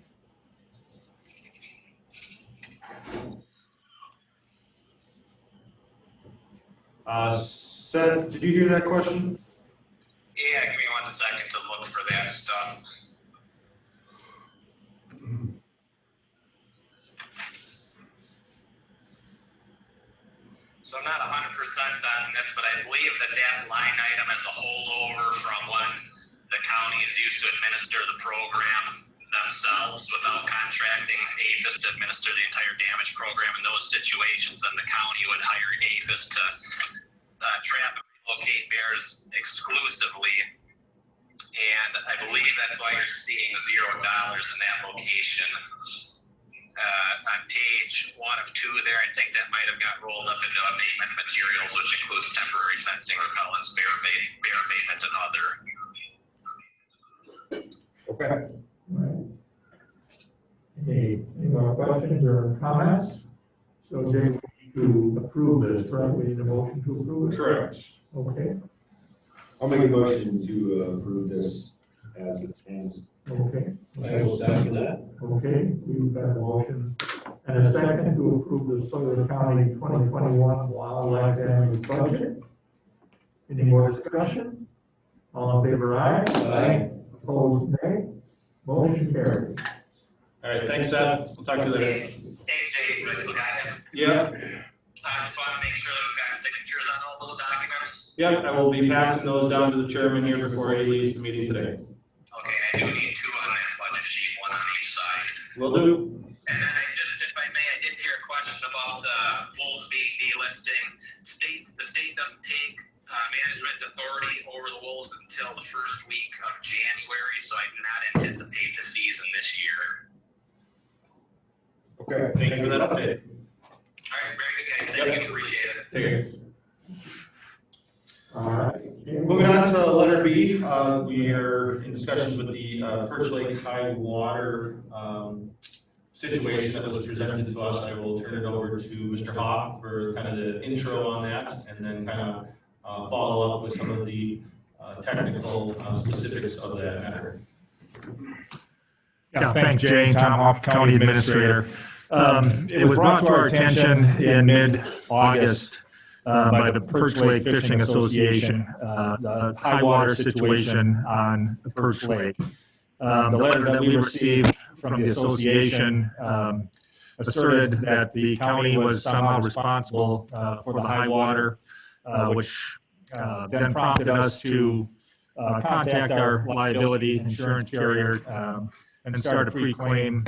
Seth, did you hear that question? Yeah, give me 1 second to look for that stuff. So I'm not 100% on this, but I believe that line item is a holdover from when the counties used to administer the program themselves without contracting APHIS to administer the entire damage program. In those situations, then the county would hire APHIS to trap and relocate bears exclusively. And I believe that's why you're seeing $0 in that location. On page 1 of 2 there, I think that might have got rolled up into abatement materials, which includes temporary fencing, repellents, bear abatement, and other. Okay. All right. Any more questions or comments? So Jay, we need to approve this, right? We need a motion to approve it? Correct. Okay. I'll make a motion to approve this as it stands. Okay. I will second that. Okay, we've got a motion and a second to approve the Sawyer County 2021 wildlife damage budget. Any more discussion? All in favor, aye? Aye. Opposed, nay? Motion carried. All right, thanks, Seth. We'll talk to you later. Hey, Jay, you still got him? Yeah. I just want to make sure that we've got signatures on all those documents. Yep, I will be passing those down to the chairman here before he leaves the meeting today. Okay, I do need 2 on that budget sheet, 1 on each side. Will do. And then if I may, I did hear a question about the wolves being delisting. The state doesn't take management authority over the wolves until the first week of January, so I do not anticipate the season this year. Okay. Thank you for that update. All right, very good, guys. Thank you, appreciate it. Take care. All right. Moving on to letter B, we are in discussions with the Perch Lake high water situation that was presented to us. I will turn it over to Mr. Hoff for kind of the intro on that, and then kind of follow up with some of the technical specifics of that matter. Yeah, thanks, Jay. Tom Hoff, County Administrator. It was brought to our attention in mid-August by the Perch Lake Fishing Association, the high water situation on the Perch Lake. The letter that we received from the association asserted that the county was somehow responsible for the high water, which then prompted us to contact our liability insurance carrier and start a pre-claim,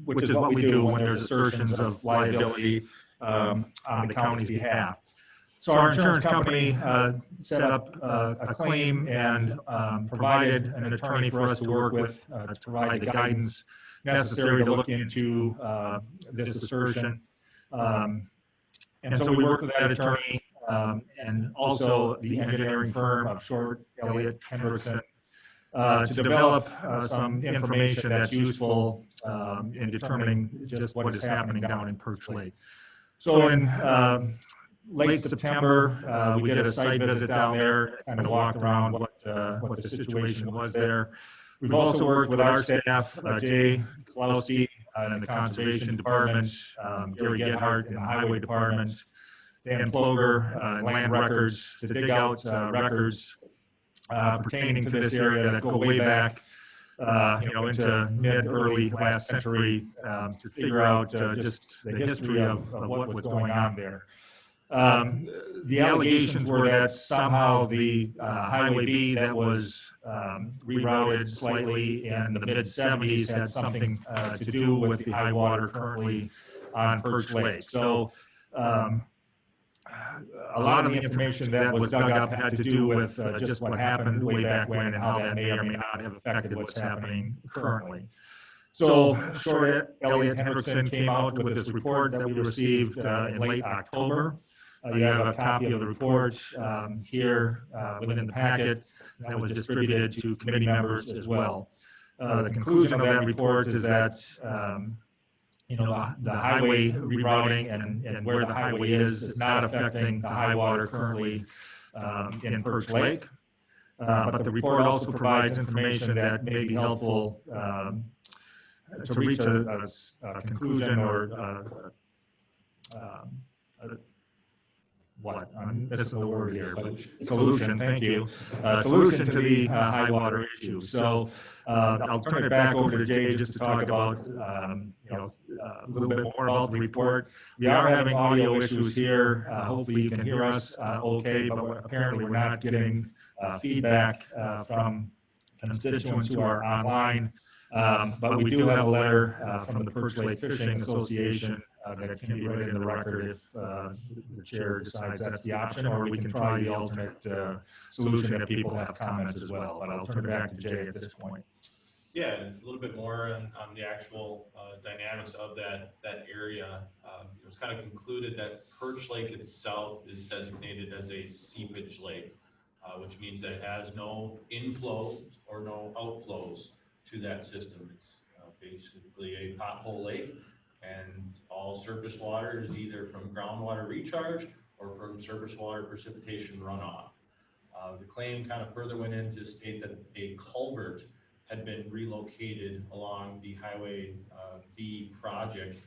which is what we do when there's assertions of liability on the county's behalf. So our insurance company set up a claim and provided an attorney for us to work with to provide the guidance necessary to look into this assertion. And so we worked with that attorney and also the engineering firm of Short, Elliott, Hendrickson to develop some information that's useful in determining just what is happening down in Perch Lake. So in late September, we did a site visit down there, kind of walked around what the situation was there. We've also worked with our staff, Jay Klowski in the Conservation Department, Gary Gethart in the Highway Department, Dan Ploger in Land Records, to dig out records pertaining to this area that go way back into mid-early last century to figure out just the history of what was going on there. The allegations were that somehow the Highway B that was rerouted slightly in the mid-70s had something to do with the high water currently on Perch Lake. So a lot of the information that was dug up had to do with just what happened way back when and how that may or may not have affected what's happening currently. So Short Elliott Hendrickson came out with this report that we received in late October. You have a copy of the report here within the packet that was distributed to committee members as well. The conclusion of that report is that the highway rerouting and where the highway is not affecting the high water currently in Perch Lake. But the report also provides information that may be helpful to reach a conclusion or I'm missing the word here, but solution, thank you. Solution to the high water issue. So I'll turn it back over to Jay just to talk about, a little bit more about the report. We are having audio issues here. Hopefully you can hear us okay, but apparently we're not getting feedback from constituents who are online. But we do have a letter from the Perch Lake Fishing Association that can be read in the record if the chair decides that's the option, or we can try the alternate solution if people have comments as well. But I'll turn it back to Jay at this point. Yeah, a little bit more on the actual dynamics of that area. It was kind of concluded that Perch Lake itself is designated as a seepage lake, which means that it has no inflows or no outflows to that system. It's basically a pothole lake, and all surface water is either from groundwater recharge or from surface water precipitation runoff. The claim kind of further went in to state that a culvert had been relocated along the Highway B project,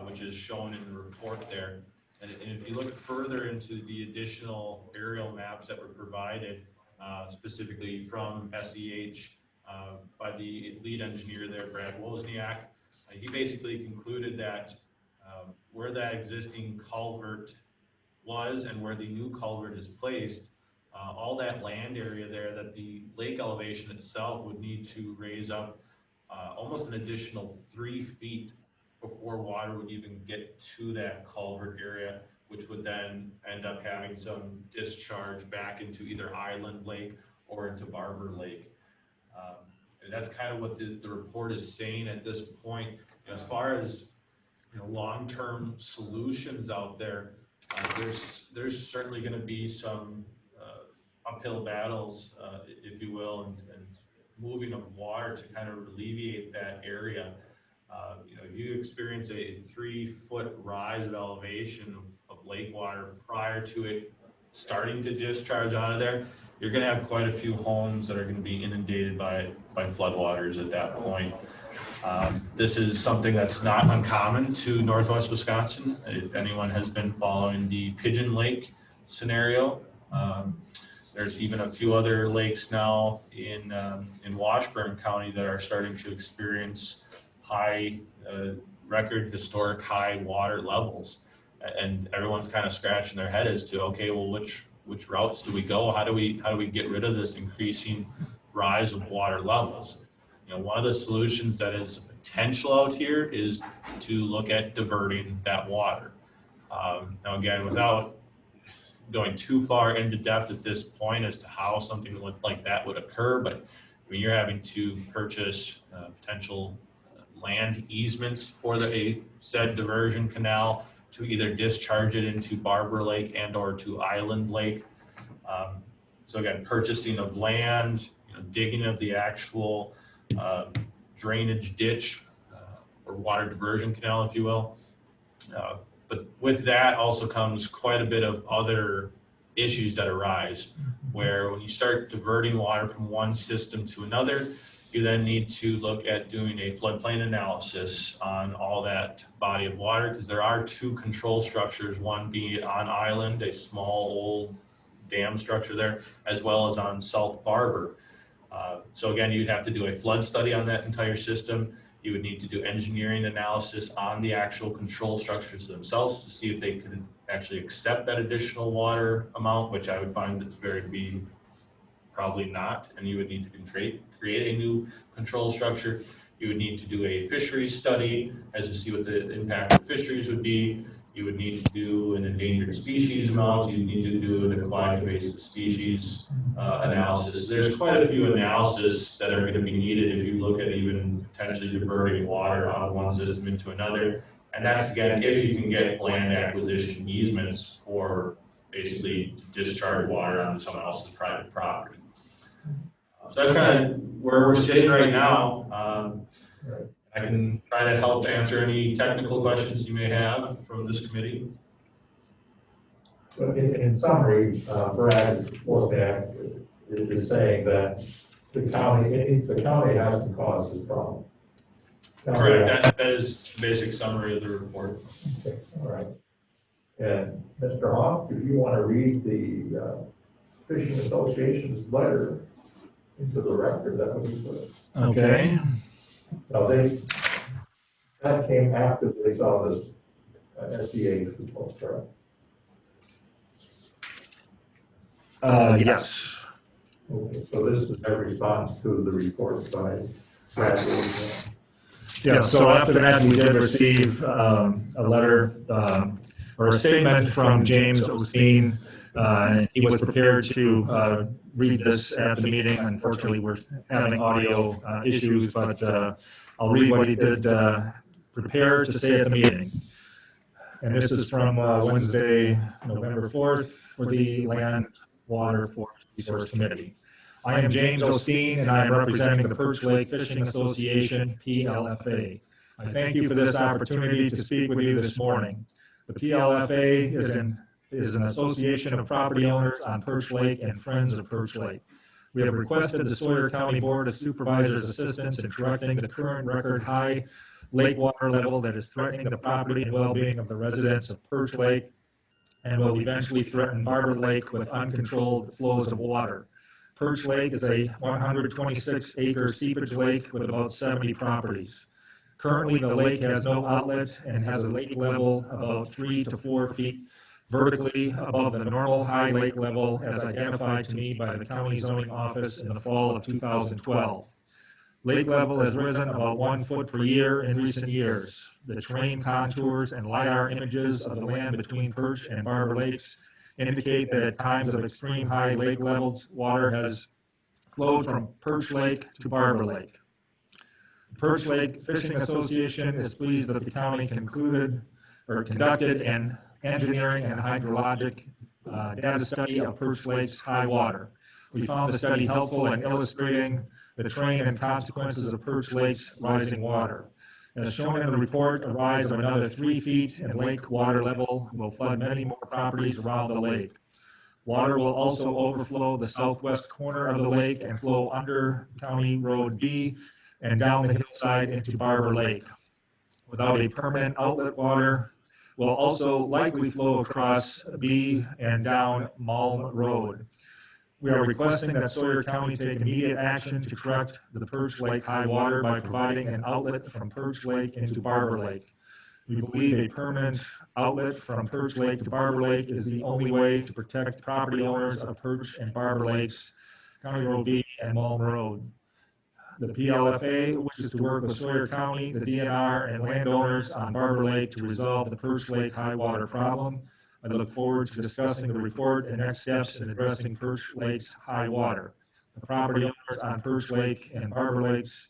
which is shown in the report there. And if you look further into the additional aerial maps that were provided, specifically from SEH by the lead engineer there, Brad Wozniak, he basically concluded that where that existing culvert was and where the new culvert is placed, all that land area there, that the lake elevation itself would need to raise up almost an additional 3 feet before water would even get to that culvert area, which would then end up having some discharge back into either Island Lake or into Barber Lake. And that's kind of what the report is saying at this point. As far as long-term solutions out there, there's certainly going to be some uphill battles, if you will, and moving of water to kind of alleviate that area. If you experience a 3-foot rise of elevation of lake water prior to it starting to discharge out of there, you're going to have quite a few homes that are going to be inundated by floodwaters at that point. This is something that's not uncommon to Northwest Wisconsin. If anyone has been following the Pigeon Lake scenario, there's even a few other lakes now in Washburn County that are starting to experience high record historic high water levels, and everyone's kind of scratching their head as to, okay, well, which routes do we go? How do we get rid of this increasing rise of water levels? One of the solutions that is potential out here is to look at diverting that water. Now, again, without going too far into depth at this point as to how something like that would occur, but when you're having to purchase potential land easements for a said diversion canal to either discharge it into Barber Lake and or to Island Lake. So again, purchasing of land, digging of the actual drainage ditch or water diversion canal, if you will. But with that also comes quite a bit of other issues that arise, where when you start diverting water from one system to another, you then need to look at doing a floodplain analysis on all that body of water, because there are 2 control structures, one being on Island, a small old dam structure there, as well as on South Barber. So again, you'd have to do a flood study on that entire system. You would need to do engineering analysis on the actual control structures themselves to see if they could actually accept that additional water amount, which I would find it's probably not. And you would need to create a new control structure. You would need to do a fisheries study as to see what the impact of fisheries would be. You would need to do an endangered species amount. You need to do an aquatic invasive species analysis. There's quite a few analysis that are going to be needed if you look at even potentially diverting water out of one system into another. And that's, again, if you can get land acquisition easements for basically to discharge water onto someone else's private property. So that's kind of where we're sitting right now. I can try to help answer any technical questions you may have from this committee. But in summary, Brad Wolfgang is saying that the county hasn't caused this problem. Correct. That is the basic summary of the report. Okay. All right. And Mr. Hoff, if you want to read the Fishing Association's letter into the record, that would be good. Okay. Now that came after they saw this SDA report, correct? Yes. Okay, so this is their response to the report by Bradley. Yeah, so after that, we did receive a letter or a statement from James Osteen. He was prepared to read this at the meeting. Unfortunately, we're having audio issues, but I'll read what he did prepare to say at the meeting. And this is from Wednesday, November 4th for the Land, Water, Forest Resource Committee. I am James Osteen, and I am representing the Perch Lake Fishing Association, PLFA. I thank you for this opportunity to speak with you this morning. The PLFA is an association of property owners on Perch Lake and Friends of Perch Lake. We have requested the Sawyer County Board of Supervisors' assistance in correcting the current record high lake water level that is threatening the property and well-being of the residents of Perch Lake and will eventually threaten Barber Lake with uncontrolled flows of water. Perch Lake is a 126-acre seepage lake with about 70 properties. Currently, the lake has no outlet and has a lake level about 3 to 4 feet vertically above the normal high lake level as identified to me by the county zoning office in the fall of 2012. Lake level has risen about 1 foot per year in recent years. The terrain contours and LiDAR images of the land between Perch and Barber Lakes indicate that at times of extreme high lake levels, water has flowed from Perch Lake to Barber Lake. The Perch Lake Fishing Association is pleased that the county conducted an engineering and hydrologic data study of Perch Lake's high water. We found the study helpful in illustrating the terrain and consequences of Perch Lake's rising water. As shown in the report, a rise of another 3 feet in lake water level will flood many more properties around the lake. Water will also overflow the southwest corner of the lake and flow under County Road B and down the hillside into Barber Lake. Without a permanent outlet, water will also likely flow across B and down Malm Road. We are requesting that Sawyer County take immediate action to correct the Perch Lake high water by providing an outlet from Perch Lake into Barber Lake. We believe a permanent outlet from Perch Lake to Barber Lake is the only way to protect property owners of Perch and Barber Lakes, County Road B and Malm Road. The PLFA wishes to work with Sawyer County, the DNR, and landowners on Barber Lake to resolve the Perch Lake high water problem. I look forward to discussing the report and next steps in addressing Perch Lake's high water. The property owners on Perch Lake and Barber Lakes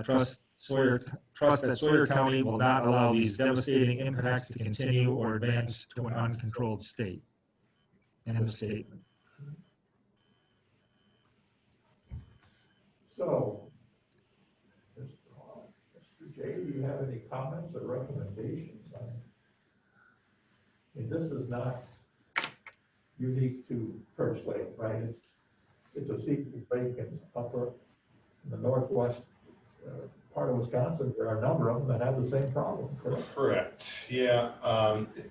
trust that Sawyer County will not allow these devastating impacts to continue or advance to an uncontrolled state. End of statement. So, Mr. J, do you have any comments or recommendations? This is not unique to Perch Lake, right? It's a secret lake in the northwest part of Wisconsin. There are a number of them that have the same problem, correct? Correct. Yeah.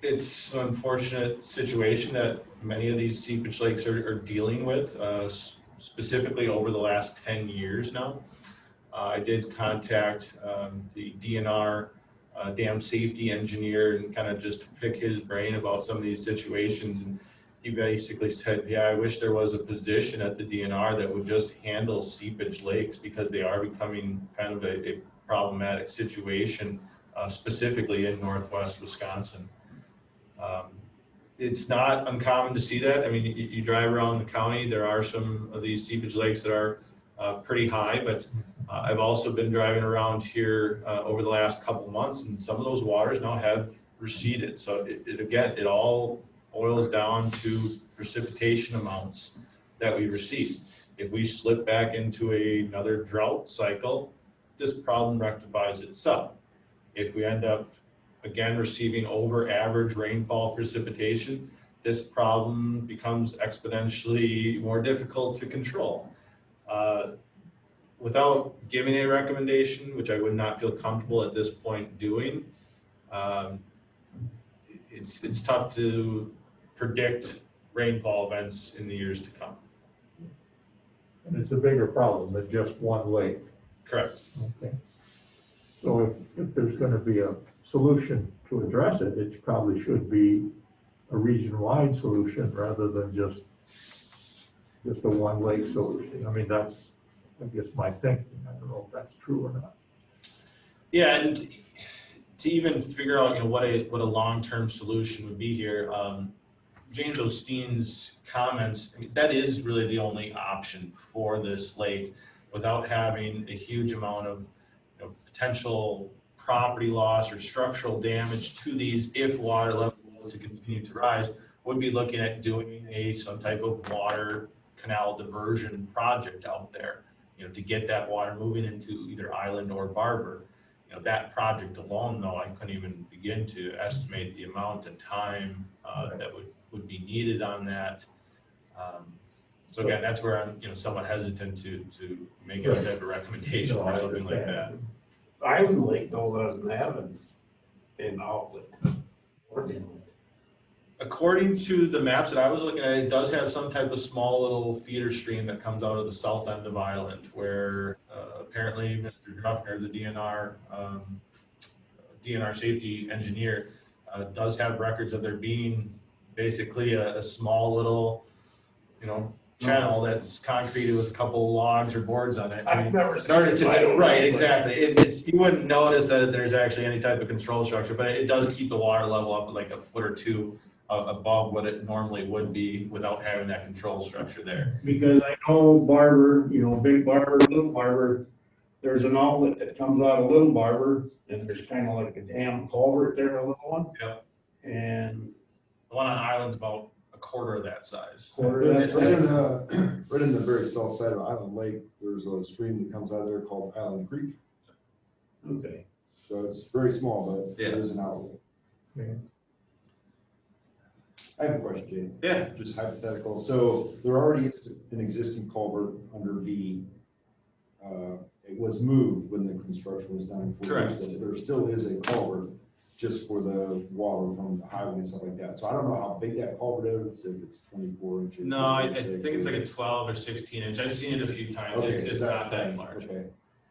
It's an unfortunate situation that many of these seepage lakes are dealing with. specifically over the last 10 years now. I did contact the DNR dam safety engineer and kind of just pick his brain about some of these situations. And he basically said, yeah, I wish there was a position at the DNR that would just handle seepage lakes, because they are becoming kind of a problematic situation, specifically in Northwest Wisconsin. It's not uncommon to see that. I mean, you drive around the county, there are some of these seepage lakes that are pretty high, but I've also been driving around here over the last couple of months, and some of those waters now have receded. So it all boils down to precipitation amounts that we receive. If we slip back into another drought cycle, this problem rectifies itself. If we end up again receiving over average rainfall precipitation, this problem becomes exponentially more difficult to control. Without giving a recommendation, which I would not feel comfortable at this point doing, it's tough to predict rainfall events in the years to come. And it's a bigger problem than just one lake. Correct. Okay. So if there's going to be a solution to address it, it probably should be a region-wide solution rather than just a one lake solution. I mean, that's, I guess, my thinking. I don't know if that's true or not. Yeah, and to even figure out, what a long-term solution would be here, James Osteen's comments, I mean, that is really the only option for this lake, without having a huge amount of potential property loss or structural damage to these if water level was to continue to rise. Would be looking at doing some type of water canal diversion project out there, to get that water moving into either Island or Barber. That project alone, though, I couldn't even begin to estimate the amount and time that would be needed on that. So again, that's where I'm somewhat hesitant to make any type of recommendation or something like that. Island Lake though doesn't have an outlet or inlet. According to the maps that I was looking at, it does have some type of small little feeder stream that comes out of the south end of Island, where apparently Mr. Druffner, the DNR safety engineer, does have records of there being basically a small little, channel that's concreted with a couple logs or boards on it. I've never seen it. Right, exactly. It's you wouldn't notice that there's actually any type of control structure, but it does keep the water level up like a foot or two above what it normally would be without having that control structure there. Because I know Barber, Big Barber, Little Barber, there's an outlet that comes out of Little Barber, and there's kind of like a dam culvert there, a little one. Yep. And the one on Island's about a quarter of that size. Right in the very south side of Island Lake, there's a stream that comes out of there called Island Creek. Okay. So it's very small, but there is an outlet. Okay. I have a question, Jay. Yeah. Just hypothetical. So there already is an existing culvert under B. It was moved when the construction was done. Correct. There still is a culvert just for the water from the highway and stuff like that. So I don't know how big that culvert is, if it's 24 inches. No, I think it's like a 12 or 16 inch. I've seen it a few times. Okay, It's not that large. Okay.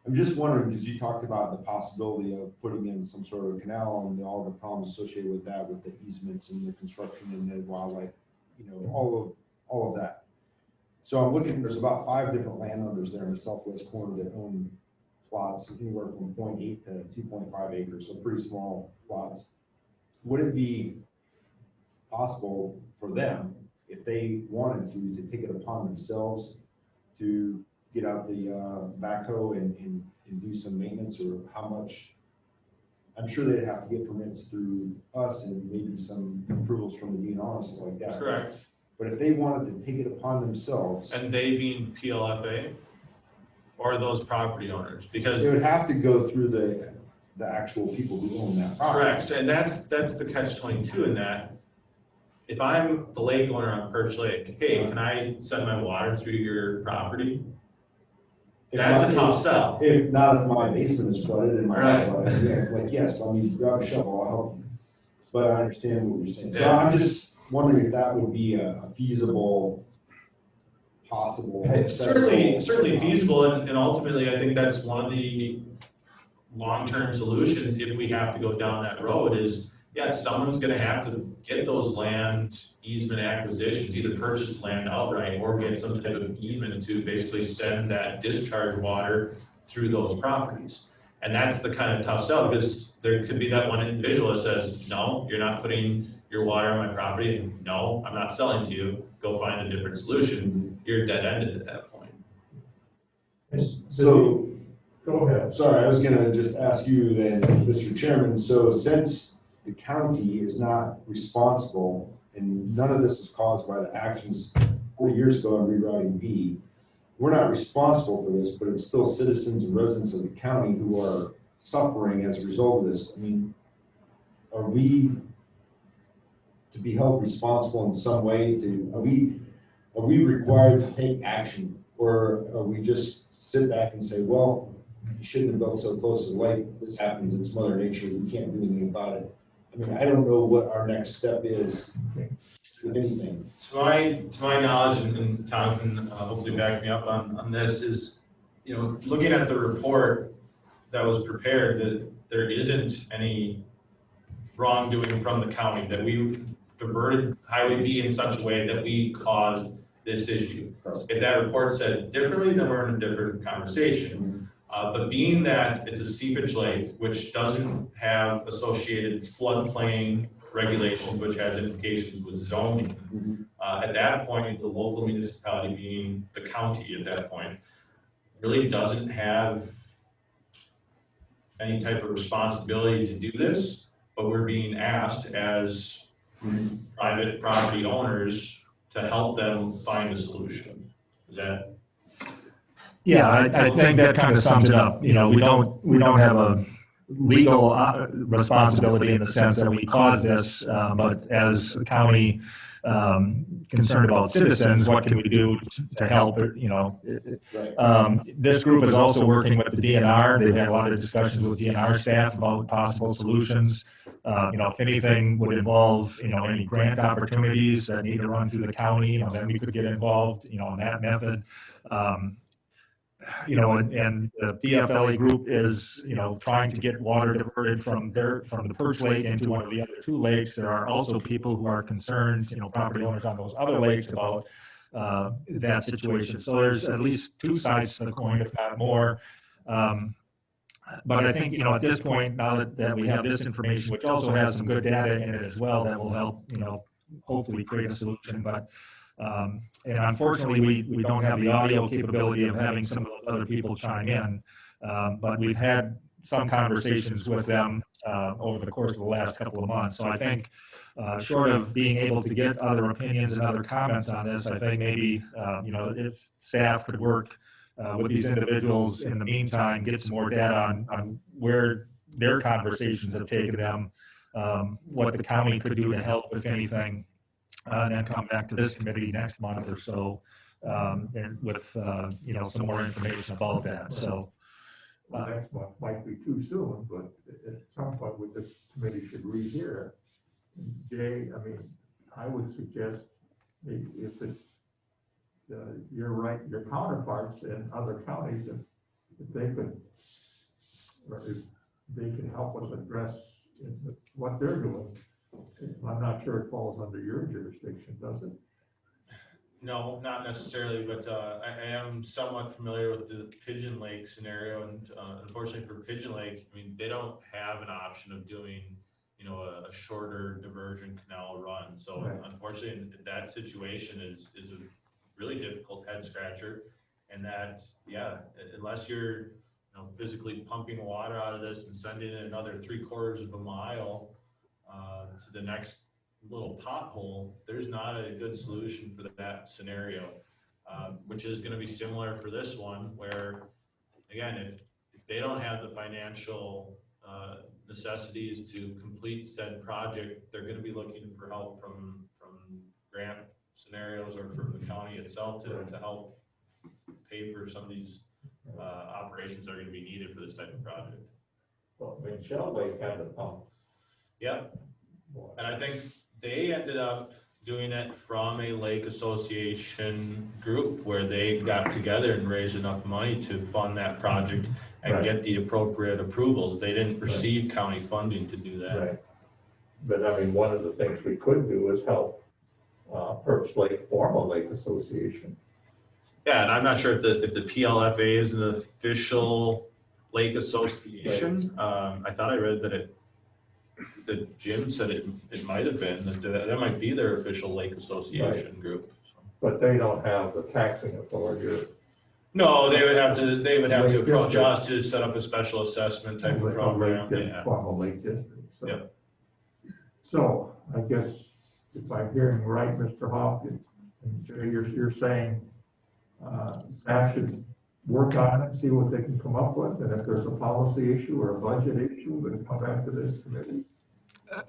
I'm just wondering, because you talked about the possibility of putting in some sort of canal and all the problems associated with that, with the easements and the construction and the wildlife, all of that. So I'm looking, there's about 5 different landowners there in the southwest corner that own plots anywhere from 0.8 to 2.5 acres, so pretty small plots. Would it be possible for them, if they wanted to take it upon themselves to get out the backhoe and do some maintenance, or how much? I'm sure they'd have to get permits through us and maybe some approvals from the DNR and stuff like that. Correct. But if they wanted to take it upon themselves, And they being PLFA or those property owners, because it would have to go through the actual people who own that property. correct, and that's the catch-22 in that. If I'm the lake owner on Perch Lake, hey, can I send my water through your property? That's a tough sell. If not, if my basement is flooded and my house, Right. like, yes, I mean, grab a shovel, I'll help you. But I understand what you're saying. So Yeah. I'm just wondering if that would be a feasible possible. It's certainly feasible, and ultimately, I think that's one of the long-term solutions if we have to go down that road is, yeah, someone's gonna have to get those land easement acquisitions, either purchase land outright or get some type of easement to basically send that discharge water through those properties. And that's the kind of tough sell, because there could be that one individual that says, no, you're not putting your water on my property, and no, I'm not selling to you, go find a different solution. You're dead-ended at that point. So, Go ahead. sorry, I was gonna just ask you then, Mr. Chairman, so since the county is not responsible, and none of this is caused by the actions 4 years ago on rerouting B, we're not responsible for this, but it's still citizens and residents of the county who are suffering as a result of this. I mean, are we to be held responsible in some way? Are we required to take action, or are we just sit back and say, well, you shouldn't have built so close to the lake, this happens, it's Mother Nature, we can't do anything about it? I mean, I don't know what our next step is, if anything. To my knowledge, and Tom can hopefully back me up on this, is, looking at the report that was prepared, that there isn't any wrongdoing from the county, that we diverted Highway B in such a way that we caused this issue. If that report said differently, then we're in a different conversation. But being that it's a seepage lake, which doesn't have associated floodplain regulations, which has implications with zoning, at that point, the local municipality, being the county at that point, really doesn't have any type of responsibility to do this, but we're being asked as private property owners to help them find a solution. Is that? Yeah, I think that kind of sums it up. We don't have a legal responsibility in the sense that we caused this, but as a county concerned about citizens, what can we do to help? This group is also working with the DNR. They've had a lot of discussions with DNR staff about possible solutions. If anything would involve, any grant opportunities that need to run through the county, then we could get involved, in that method. And the BFLA group is, trying to get water diverted from the Perch Lake into one of the other two lakes. There are also people who are concerned, property owners on those other lakes about that situation. So there's at least two sides to the coin, if not more. But I think, at this point, now that we have this information, which also has some good data in it as well, that will help, hopefully create a solution. But and unfortunately, we don't have the audio capability of having some of those other people chime in. But we've had some conversations with them over the course of the last couple of months. So I think, short of being able to get other opinions and other comments on this, I think maybe, if staff could work with these individuals in the meantime, get some more data on where their conversations have taken them, what the county could do to help, if anything, and then come back to this committee next month or so, and with, some more information about that. So. Next month might be too soon, but at some point with this committee should rehear it. Jay, I would suggest maybe if it's, you're right, your counterparts in other counties, if they could, or if they can help us address what they're doing. I'm not sure it falls under your jurisdiction, does it? No, not necessarily, but I am somewhat familiar with the Pigeon Lake scenario, and unfortunately for Pigeon Lake, they don't have an option of doing, a shorter diversion canal run. So right. Unfortunately, that situation is a really difficult head scratcher, and that, yeah, unless you're, physically pumping water out of this and sending it another 3/4 of a mile to the next little pothole, there's not a good solution for that scenario, which is going to be similar for this one, where again, if they don't have the financial necessities to complete said project, they're going to be looking for help from grant scenarios or from the county itself to help pay for some of these operations that are going to be needed for this type of project. Well, Shell Lake had the pump. Yep. And I think they ended up doing it from a lake association group where they got together and raised enough money to fund that project and Right. get the appropriate approvals. They didn't receive county funding to do that. Right. But I mean, one of the things we could do is help Perch Lake form a lake association. Yeah, and I'm not sure if the PLFA is an official lake association. I thought I read that Jim said it might have been, that might be their official lake association group. So. But they don't have the taxing authority or. No, they would have to approach us to set up a special assessment type of program. Yeah. Form a lake district. So. Yep. So I guess if I'm hearing right, Mr. Hawkins, and Jerry, you're saying staff should work on it, see what they can come up with, and if there's a policy issue or a budget issue, then come back to this committee.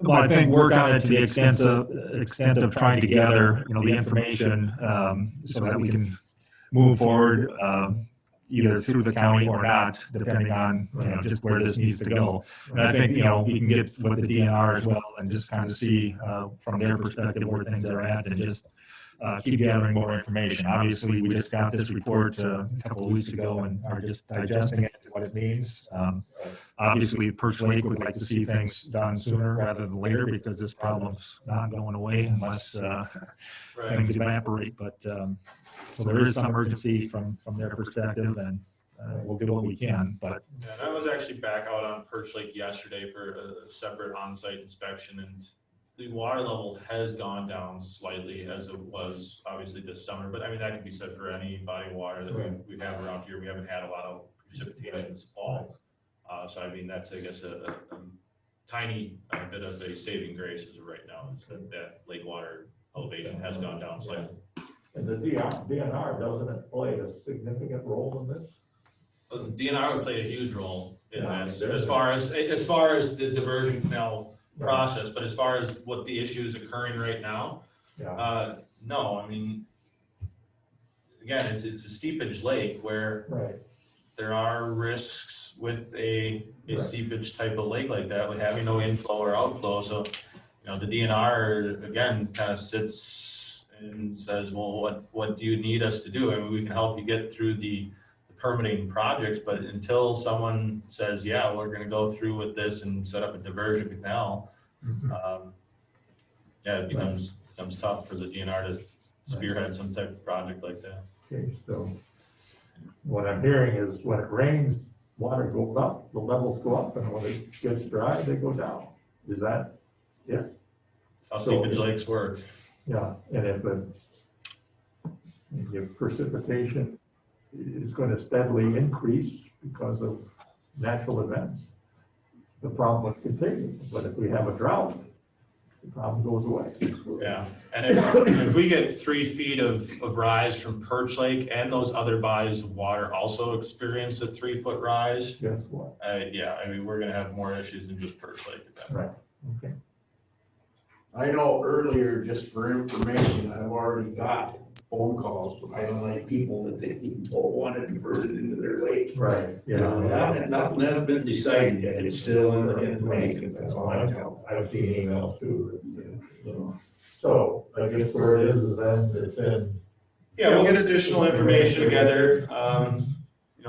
Well, I think work on it to the extent of trying to gather, the information, so that we can move forward, either through the county or not, depending on, just where this needs to go. And I think, we can get with the DNR as well and just kind of see, from their perspective where things are at, and just keep gathering more information. Obviously, we just got this report a couple of weeks ago and are just digesting it, what it means. Obviously, Perch Lake would like to see things done sooner rather than later, because this problem's not going away unless things evaporate. But so there is some urgency from their perspective, and we'll do what we can. But yeah, and I was actually back out on Perch Lake yesterday for a separate on-site inspection, and the water level has gone down slightly as it was obviously this summer, but I mean, that could be said for any body of water that we have around here. We haven't had a lot of precipitation this fall. So I mean, that's, I guess, a tiny bit of a saving grace as of right now, is that lake water elevation has gone down slightly. And the DNR, doesn't it play a significant role in this? Well, the DNR would play a huge role in this, as far as the diversion canal process, but as far as what the issue is occurring right now, no, I mean, again, it's a seepage lake where there are risks with a seepage type of lake like that, with having no inflow or outflow. So, the DNR again kind of sits and says, well, what do you need us to do? I mean, we can help you get through the permitting projects, but until someone says, yeah, we're going to go through with this and set up a diversion canal, it becomes tough for the DNR to spearhead some type of project like that. Okay, so what I'm hearing is when it rains, water goes up, the levels go up, and when it gets dry, they go down. Is that, yeah? That's how seepage lakes work. Yeah, and if precipitation is going to steadily increase because of natural events, the problem would continue. But if we have a drought, the problem goes away. Yeah, and if we get 3 feet of rise from Perch Lake, and those other bodies of water also experience a 3-foot rise, guess what? Yeah, I mean, we're going to have more issues than just Perch Lake at that point. Right. Okay. I know earlier, just for information, I've already got phone calls from like people that they want to divert it into their lake. Right. Yeah. Nothing has been decided yet. It's still in the making. That's all I tell. I've seen emails too. So I guess where it is then it's in. Yeah, we'll get additional information together.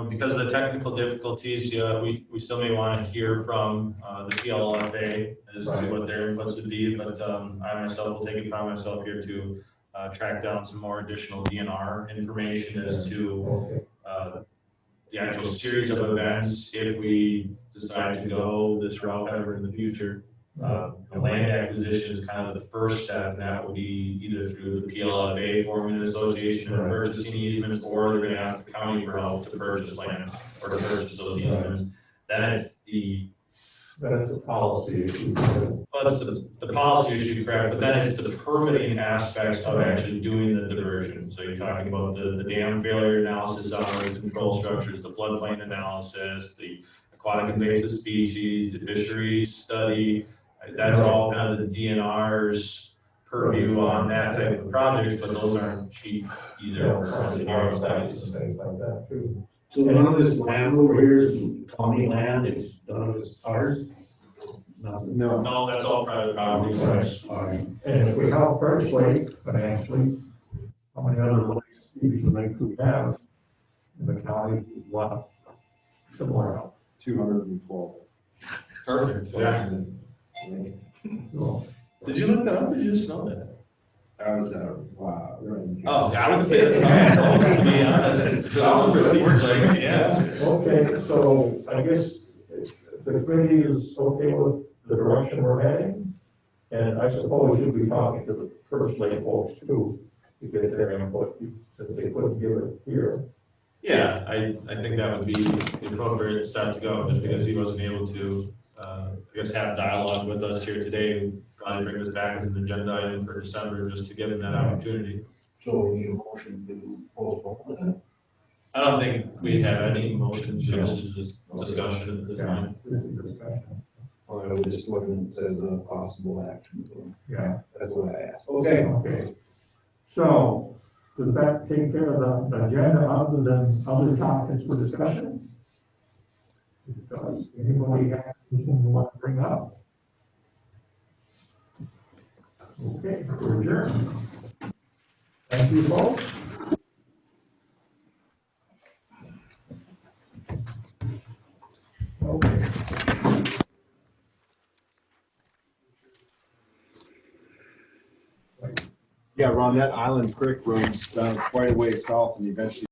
Because of the technical difficulties, we still may want to hear from the PLFA as to what their inputs would be, but I myself will take it upon myself here to track down some more additional DNR information as to the actual series of events if we decide to go this route ever in the future. Land acquisition is kind of the first step, and that would be either through the PLFA forming an association and purchasing easements, or they're going to ask the county for help to purchase land or to purchase those easements. That's a policy issue. Well, that's the policy issue, correct, but then it's the permitting aspects of actually doing the diversion. So you're talking about the dam failure analysis, operating control structures, the floodplain analysis, the aquatic invasive species, the fisheries study. That's all kind of the DNR's purview on that type of projects, but those aren't cheap either for engineering studies. And things like that too. So none of this land over here is county land, it's none of it's ours? No. No, that's all private property. And if we help First Lake financially, how many other lakes, even lakes we have in the county, want similar help? 212. Perfect, yeah. So, Did you look that up, or did you just know that? I was, wow. Oh, I would say it's kind of close, to be honest. Works like, yeah. Okay, so I guess the committee is okay with the direction we're heading. And I suppose you'll be talking to the First Lake folks too, to get their input, since they couldn't give it here. Yeah, I think that would be the appropriate step to go, just because he wasn't able to, I guess, have dialogue with us here today. Probably bring this back as an agenda item for December, just to give him that opportunity. So we need a motion to postpone that? I don't think we have any motions, this is just discussion at this point. Or I would just look at it as a possible action. Yeah. That's what I asked. Okay. Okay. So, does that take care of the agenda other than other topics for discussion? Does anybody have anything you want to bring up? Okay, we're adjourned. Thank you, folks. Okay. Yeah, Ron, that Island Creek runs quite a way south and eventually